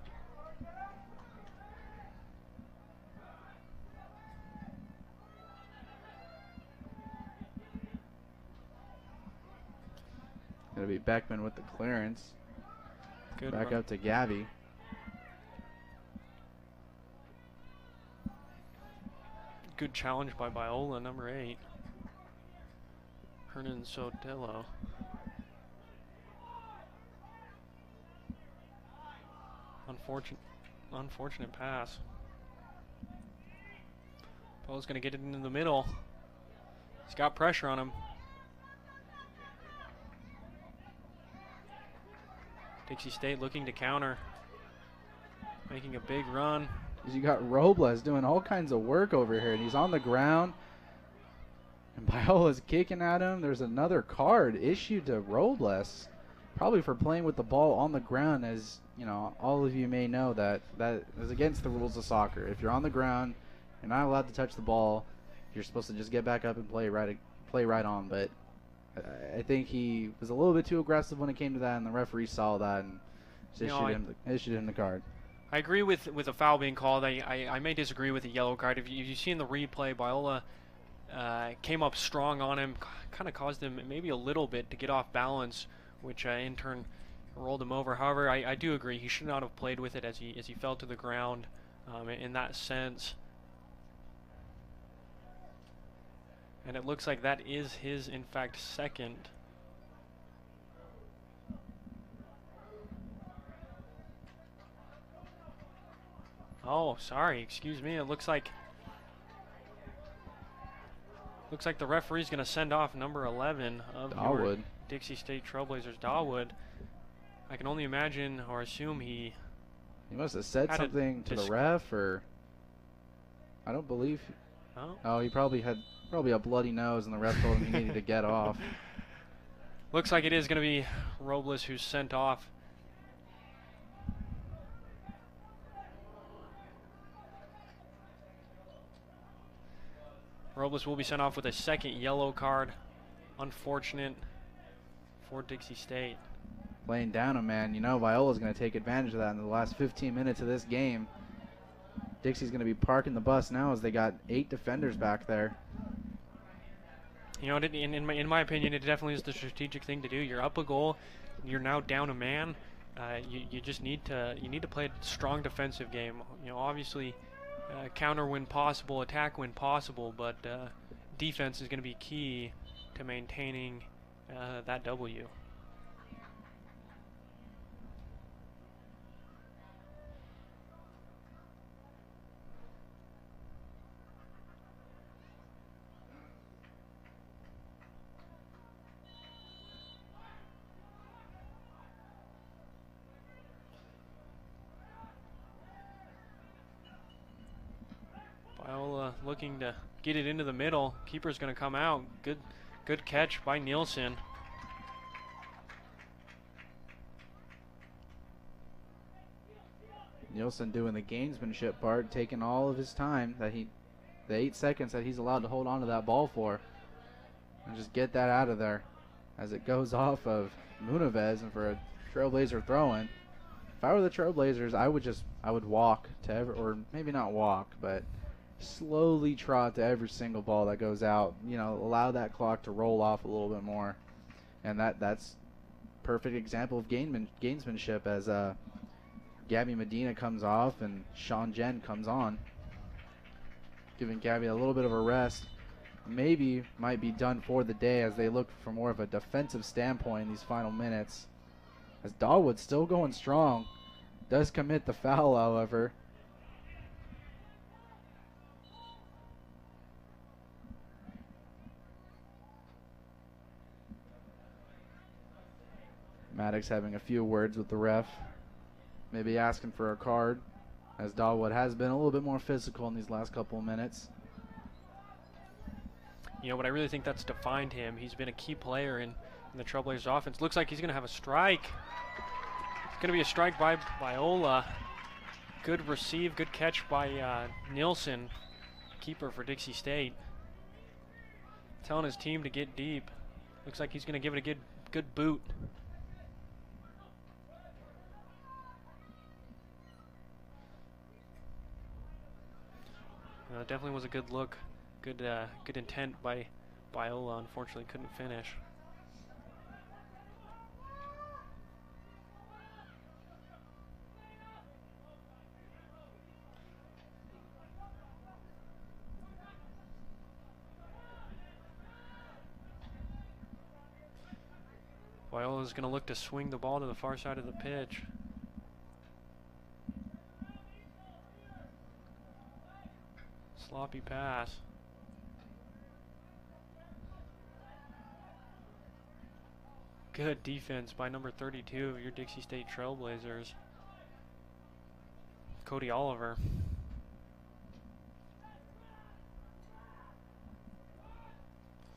Going to be Beckman with the clearance. Good back run. up to Gabby. Good challenge by Biola, number 8. Hernan Sotelo. Unfortunate pass. Biola's going to get it into the middle. He's got pressure on him. Dixie State looking to counter, making a big run. You got Robles doing all kinds of work over here, and he's on the ground, and Biola's kicking at him. There's another card issued to Robles, probably for playing with the ball on the ground. As you know, all of you may know that is against the rules of soccer. If you're on the ground, you're not allowed to touch the ball. You're supposed to just get back up and play right on. But I think he was a little bit too aggressive when it came to that, and the referee saw that and issued him the card. I agree with a foul being called. I may disagree with the yellow card. If you see in the replay, Biola came up strong on him, kind of caused him maybe a little bit to get off balance, which in turn rolled him over. However, I do agree he should not have played with it as he fell to the ground in that sense. And it looks like that is his, in fact, second. Oh, sorry, excuse me. It looks like the referee's going to send off number 11 of your Dixie State Trailblazers, Dawood. I can only imagine or assume he must have said something to the ref, or I don't believe. Oh, he probably had a bloody nose, and the ref told him he needed to get off. Looks like it is going to be Robles who's sent off. Robles will be sent off with a second yellow card. Unfortunate for Dixie State. Laying down a man. You know, Biola's going to take advantage of that in the last 15 minutes of this game. Dixie's going to be parking the bus now as they got 8 defenders back there. You know, in my opinion, it definitely is the strategic thing to do. You're up a goal. You're now down a man. You just need to play a strong defensive game. You know, obviously, counter when possible, attack when possible, but defense is going to be key to maintaining that W. Biola looking to get it into the middle. Keeper's going to come out. Good catch by Nielsen. Nielsen doing the gamesmanship part, taking all of his time, the 8 seconds that he's allowed to hold on to that ball for, and just get that out of there as it goes off of Munavez and for a Trailblazer throw-in. If I were the Trailblazers, I would walk to or maybe not walk, but slowly trot to every single ball that goes out. You know, allow that clock to roll off a little bit more, and that's perfect example of gamesmanship as Gabby Medina comes off and Sean Jen comes on, giving Gabby a little bit of a rest. Maybe might be done for the day as they look for more of a defensive standpoint in these final minutes. As Dawood still going strong, does commit the foul, however. Maddox having a few words with the ref, maybe asking for a card, as Dawood has been a little bit more physical in these last couple of minutes. You know, but I really think that's defined him. He's been a key player in the Trailblazers offense. Looks like he's going to have a strike. It's going to be a strike by Biola. Good receive, good catch by Nielsen, keeper for Dixie State. Telling his team to get deep. Looks like he's going to give it a good boot. Definitely was a good look, good intent by Biola. Unfortunately, couldn't finish. Biola's going to look to swing the ball to the far side of the pitch. Sloppy pass. Good defense by number 32 of your Dixie State Trailblazers, Cody Oliver.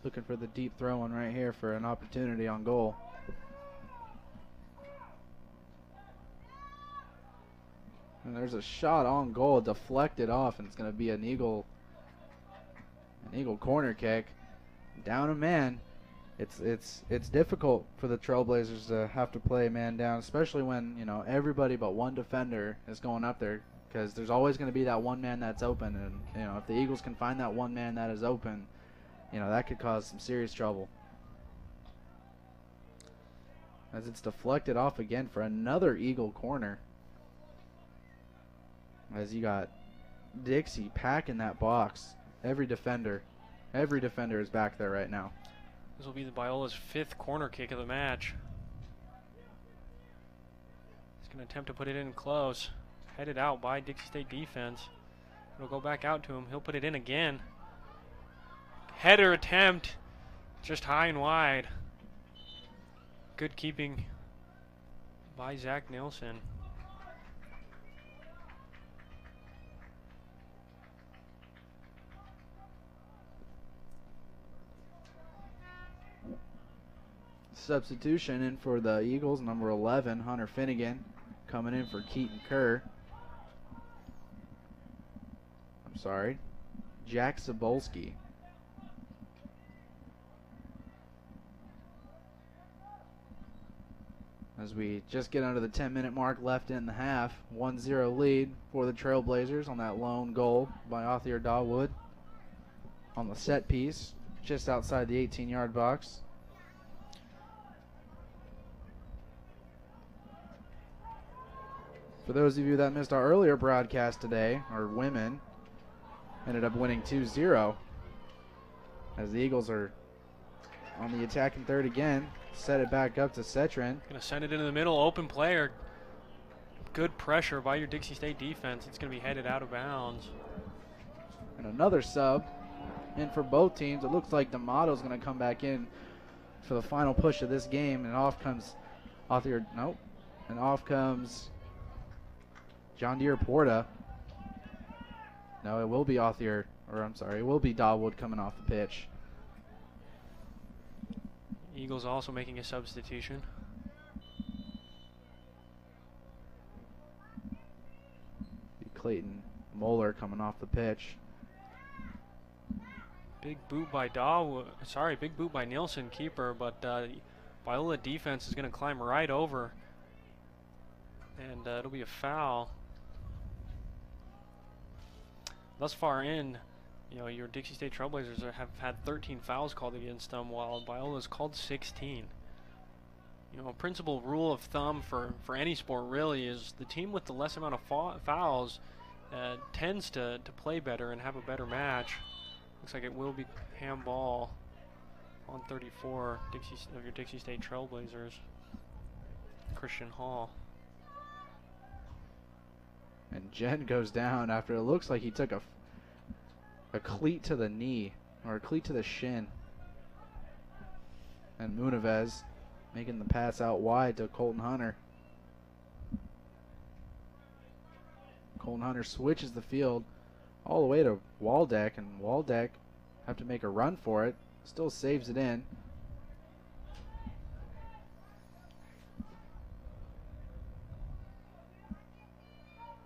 Looking for the deep throw-in right here for an opportunity on goal. And there's a shot on goal, deflected off, and it's going to be an Eagle corner kick. Down a man. It's difficult for the Trailblazers to have to play man down, especially when, you know, everybody but one defender is going up there, because there's always going to be that one man that's open, and, you know, if the Eagles can find that one man that is open, you know, that could cause some serious trouble. As it's deflected off again for another Eagle corner. As you got Dixie packing that box, every defender. Every defender is back there right now. This will be the Biola's 5th corner kick of the match. He's going to attempt to put it in close. Headed out by Dixie State defense. It'll go back out to him. He'll put it in again. Header attempt. Just high and wide. Good keeping by Zach Nilsson. Substitution in for the Eagles, number 11, Hunter Finnegan, coming in for Keaton Kerr. I'm sorry, Jack Sobolski. As we just get under the 10-minute mark left in the half, 1-0 lead for the Trailblazers on that lone goal by Othniel Dawood on the set piece, just outside the 18-yard box. For those of you that missed our earlier broadcast today, our women ended up winning 2-0 as the Eagles are on the attacking third again. Set it back up to Cetrin. Gonna send it into the middle, open player. Good pressure by your Dixie State defense. It's gonna be headed out of bounds. And another sub in for both teams. It looks like D'Amato's gonna come back in for the final push of this game, and off comes and off comes John Deere Porta. No, it will be it will be Dawood coming off the pitch. Eagles also making a substitution. Clayton Moeller coming off the pitch. Big boot by Nielsen, keeper, but Biola defense is going to climb right over, and it'll be a foul. Thus far in, your Dixie State Trailblazers have had 13 fouls called against them, while Biola's called 16. A principal rule of thumb for any sport really is the team with the less amount of fouls tends to play better and have a better match. Looks like it will be handball on 34 of your Dixie State Trailblazers. Christian Hall. And Jen goes down after it looks like he took a cleat to the knee, or a cleat to the shin. And Munavez making the pass out wide to Colton Hunter. Colton Hunter switches the field all the way to Waldeck, and Waldeck have to make a run for it. Still saves it in.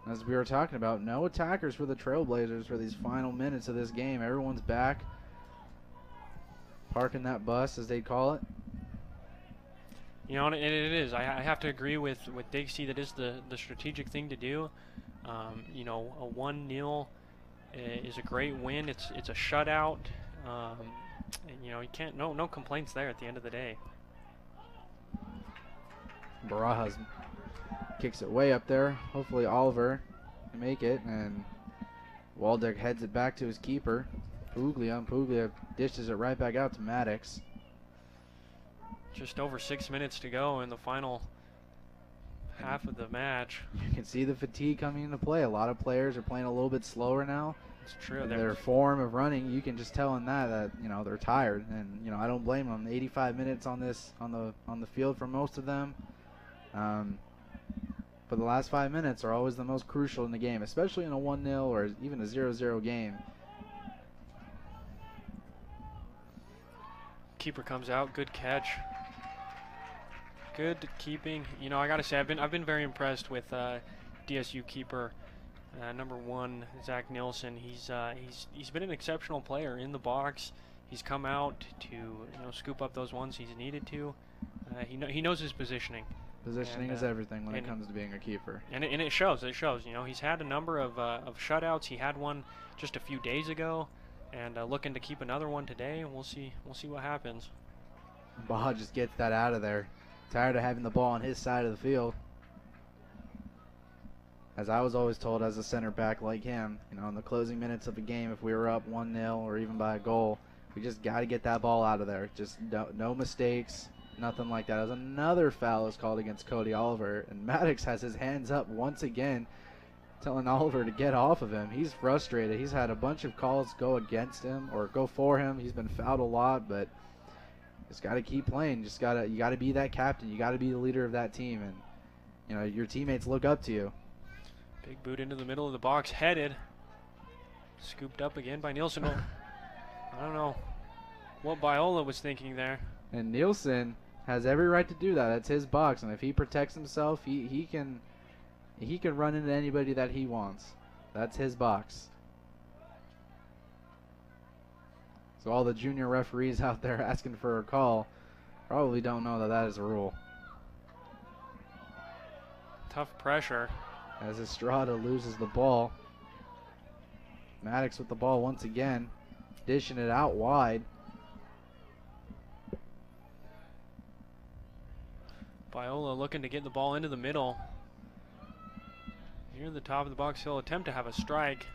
As we were talking about, no attackers for the Trailblazers for these final minutes of this game. Everyone's back, parking that bus, as they call it. And it is. I have to agree with Dixie. That is the strategic thing to do. A 1-0 is a great win. It's a shutout. You can't no complaints there at the end of the day. Barajas kicks it way up there. Hopefully Oliver can make it, and Waldeck heads it back to his keeper, Puglia dishes it right back out to Maddox. Just over 6 minutes to go in the final half of the match. You can see the fatigue coming into play. A lot of players are playing a little bit slower now. It's true. Their form of running, you can just tell in that they're tired, and I don't blame them. 85 minutes on the field for most of them. But the last 5 minutes are always the most crucial in the game, especially in a 1-0 or even a 0-0 game. Keeper comes out, good catch. Good keeping. I gotta say, I've been very impressed with DSU keeper number 1, Zach Nilsson. He's been an exceptional player in the box. He's come out to scoop up those ones he's needed to. He knows his positioning. Positioning is everything when it comes to being a keeper. And it shows. It shows. He's had a number of shutouts. He had one just a few days ago, and looking to keep another one today. We'll see what happens. Baja just gets that out of there. Tired of having the ball on his side of the field. As I was always told as a center back like him, in the closing minutes of a game, if we were up 1-0 or even by a goal, We just got to get that ball out of there. Just no mistakes, nothing like that. As another foul is called against Cody Oliver, and Maddox has his hands up once again, telling Oliver to get off of him. He's frustrated. He's had a bunch of calls go against him or go for him. He's been fouled a lot, but just got to keep playing. You got to be that captain. You got to be the leader of that team, and you know your teammates look up to you. Big boot into the middle of the box, headed. Scooped up again by Nielsen. I don't know what Biola was thinking there. And Nielsen has every right to do that. That's his box, and if he protects himself, he can run into anybody that he wants. That's his box. So all the junior referees out there asking for a call probably don't know that that is a rule. Tough pressure. As Estrada loses the ball. Maddox with the ball once again, dishing it out wide. Biola looking to get the ball into the middle. Near the top of the box, he'll attempt to have a strike.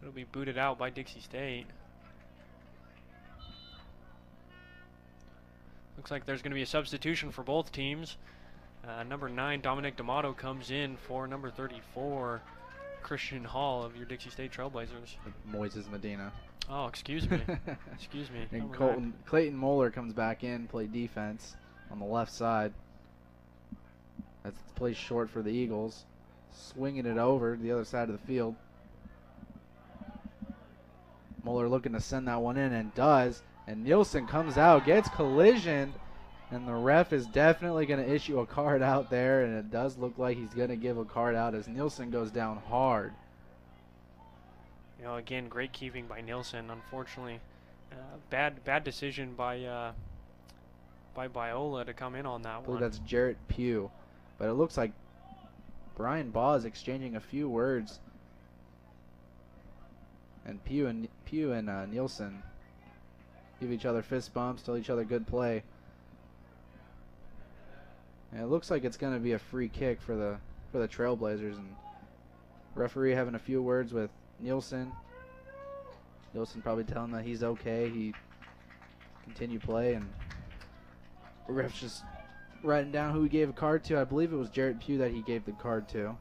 It'll be booted out by Dixie State. Looks like there's going to be a substitution for both teams. Number 9, Dominic D'Amato, comes in for number 34, Christian Hall of your Dixie State Trailblazers. Moises Medina. Oh, excuse me. Excuse me. And Clayton Moeller comes back in, play defense on the left side. That's plays short for the Eagles. Swinging it over to the other side of the field. Moeller looking to send that one in, and does. And Nielsen comes out, gets collision. And the ref is definitely going to issue a card out there, and it does look like he's going to give a card out as Nielsen goes down hard. You know, again, great keeping by Nielsen. Unfortunately, bad decision by Biola to come in on that one. That's Jarrett Pugh, but it looks like Brian Baugh is exchanging a few words, and Pugh and Nielsen give each other fist bumps, tell each other good play. And it looks like it's going to be a free kick for the Trailblazers, and referee having a few words with Nielsen. Nielsen probably telling him that he's okay. He continue play, and the ref's just writing down who he gave a card to. I believe it was Jarrett Pugh that he gave the card to,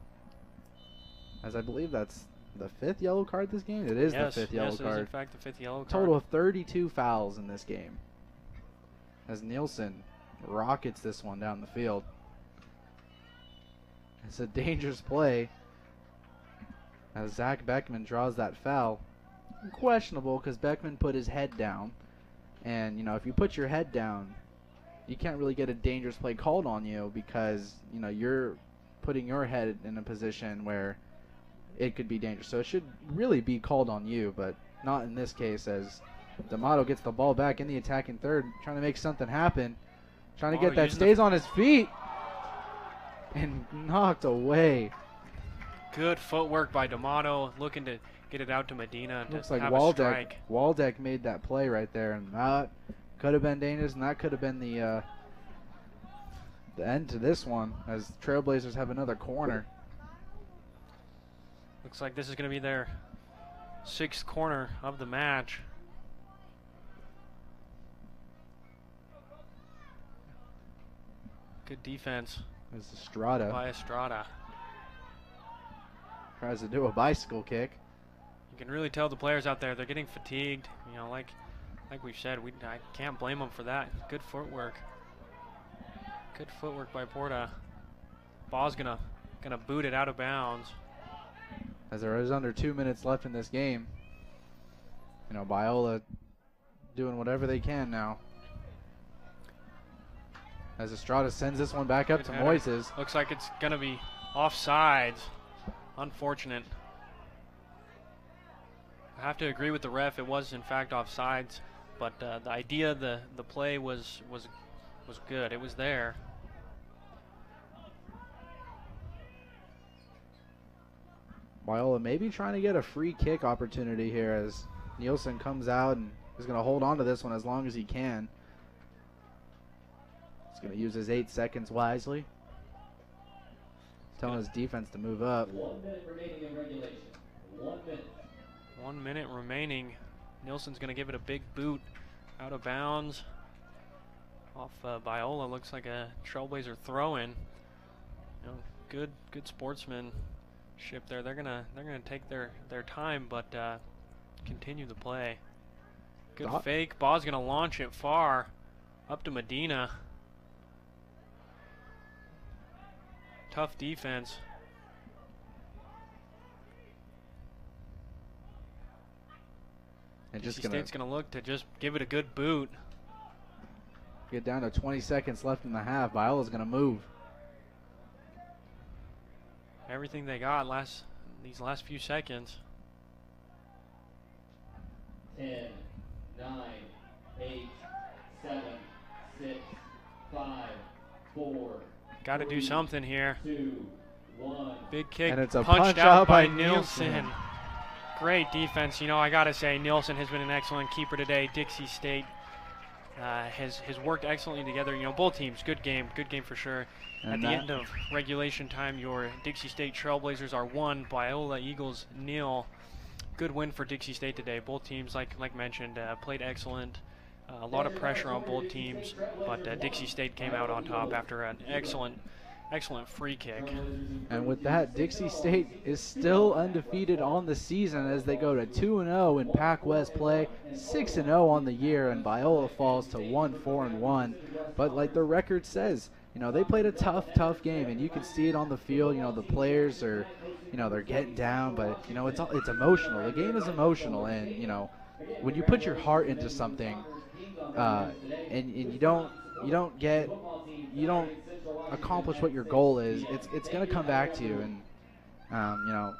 as I believe that's the 5th yellow card this game. It is the 5th yellow card. Yes, it is in fact the 5th yellow card. Total of 32 fouls in this game, as Nielsen rockets this one down the field. It's a dangerous play as Zach Beckman draws that foul. Questionable because Beckman put his head down, and you know, if you put your head down, you can't really get a dangerous play called on you, because you know you're putting your head in a position where it could be dangerous. So it should really be called on you, but not in this case, as D'Amato gets the ball back in the attacking third, trying to make something happen. Trying to get that, stays on his feet, and knocked away. Good footwork by D'Amato, looking to get it out to Medina. Looks like have a strike. Waldeck made that play right there, and that could have been dangerous, and that could have been the end to this one, as Trailblazers have another corner. Looks like this is going to be their 6th corner of the match. Good defense. There's Estrada. By Estrada. Tries to do a bicycle kick. You can really tell the players out there, they're getting fatigued. You know, like we've said, I can't blame them for that. Good footwork. Good footwork by Porta. Ball's gonna boot it out of bounds. As there is under 2 minutes left in this game. You know, Biola doing whatever they can now. As Estrada sends this one back up to Moises. Looks like it's going to be offsides. Unfortunate. I have to agree with the ref. It was, in fact, offsides. But the idea, the play was good. It was there. Biola maybe trying to get a free kick opportunity here, as Nielsen comes out and is going to hold on to this one as long as he can. He's going to use his 8 seconds wisely. Telling his defense to move up. 1 minute remaining in regulation. 1 minute. 1 minute remaining Nielsen's going to give it a big boot out of bounds. Off Biola, looks like a Trailblazer throw-in. You know, good sportsmanship there. They're gonna take their time, but continue the play. Good fake. Ball's gonna launch it far, up to Medina. Tough defense. And Dixie State's gonna look to just give it a good boot. Get down to 20 seconds left in the half. Biola's gonna move. Everything they got these last few seconds. 10, 9, 8, 7, 6, 5, 4. Got to do something here. 2, 1. Big kick, And it's a punched punch out by Nielsen. Nielsen. Great defense. You know, I got to say, Nielsen has been an excellent keeper today. Dixie State has worked excellently together. You know, both teams, good game for sure. And at the end of regulation time, your Dixie State Trailblazers are 1, Biola Eagles 0. Good win for Dixie State today. Both teams, like mentioned, played excellent. A lot of pressure on both teams, but Dixie State came out on top after an excellent free kick. And with that, Dixie State is still undefeated on the season as they go to 2-0 in Pac West play, 6-0 on the year, and Biola falls to 1-4-1. But like the record says, you know, they played a tough game, and you can see it on the field. You know, the players are, you know, they're getting down, but you know, it's emotional. The game is emotional, and you know, when you put your heart into something, and you don't accomplish what your goal is, it's going to come back to you. And you know,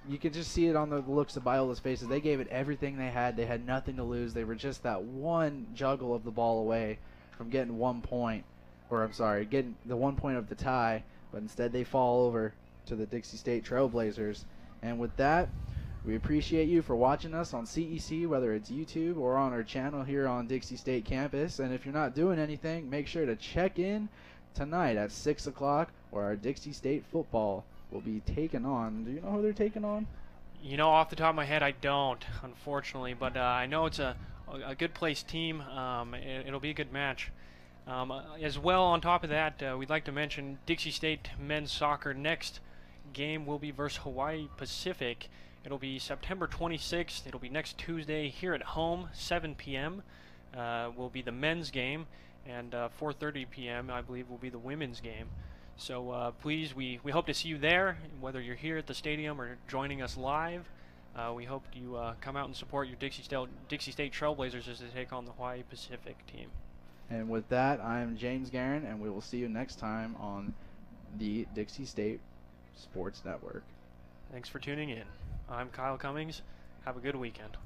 you can just see it on the looks of Biola's faces. They gave it everything they had. They had nothing to lose. They were just that one juggle of the ball away from getting 1 point, or I'm sorry, getting the 1 point of the tie, but instead they fall over to the Dixie State Trailblazers. And with that, we appreciate you for watching us on CEC, whether it's YouTube or on our channel here on Dixie State campus. And if you're not doing anything, make sure to check in tonight at 6 o'clock, where our Dixie State football will be taken on. Do you know who they're taking on? You know, off the top of my head, I don't, unfortunately, but I know it's a good placed team. It'll be a good match. As well, on top of that, we'd like to mention Dixie State men's soccer next game will be versus Hawaii Pacific. It'll be September 26th. It'll be next Tuesday here at home, 7 p.m. Will be the men's game, and 4:30 p.m. I believe will be the women's game. So please, we hope to see you there, whether you're here at the stadium or joining us live. We hope you come out and support your Dixie State Trailblazers as they take on the Hawaii Pacific team. And with that, I'm James Guerin, and we will see you next time on the Dixie State Sports Network. Thanks for tuning in. I'm Kyle Cummings. Have a good weekend.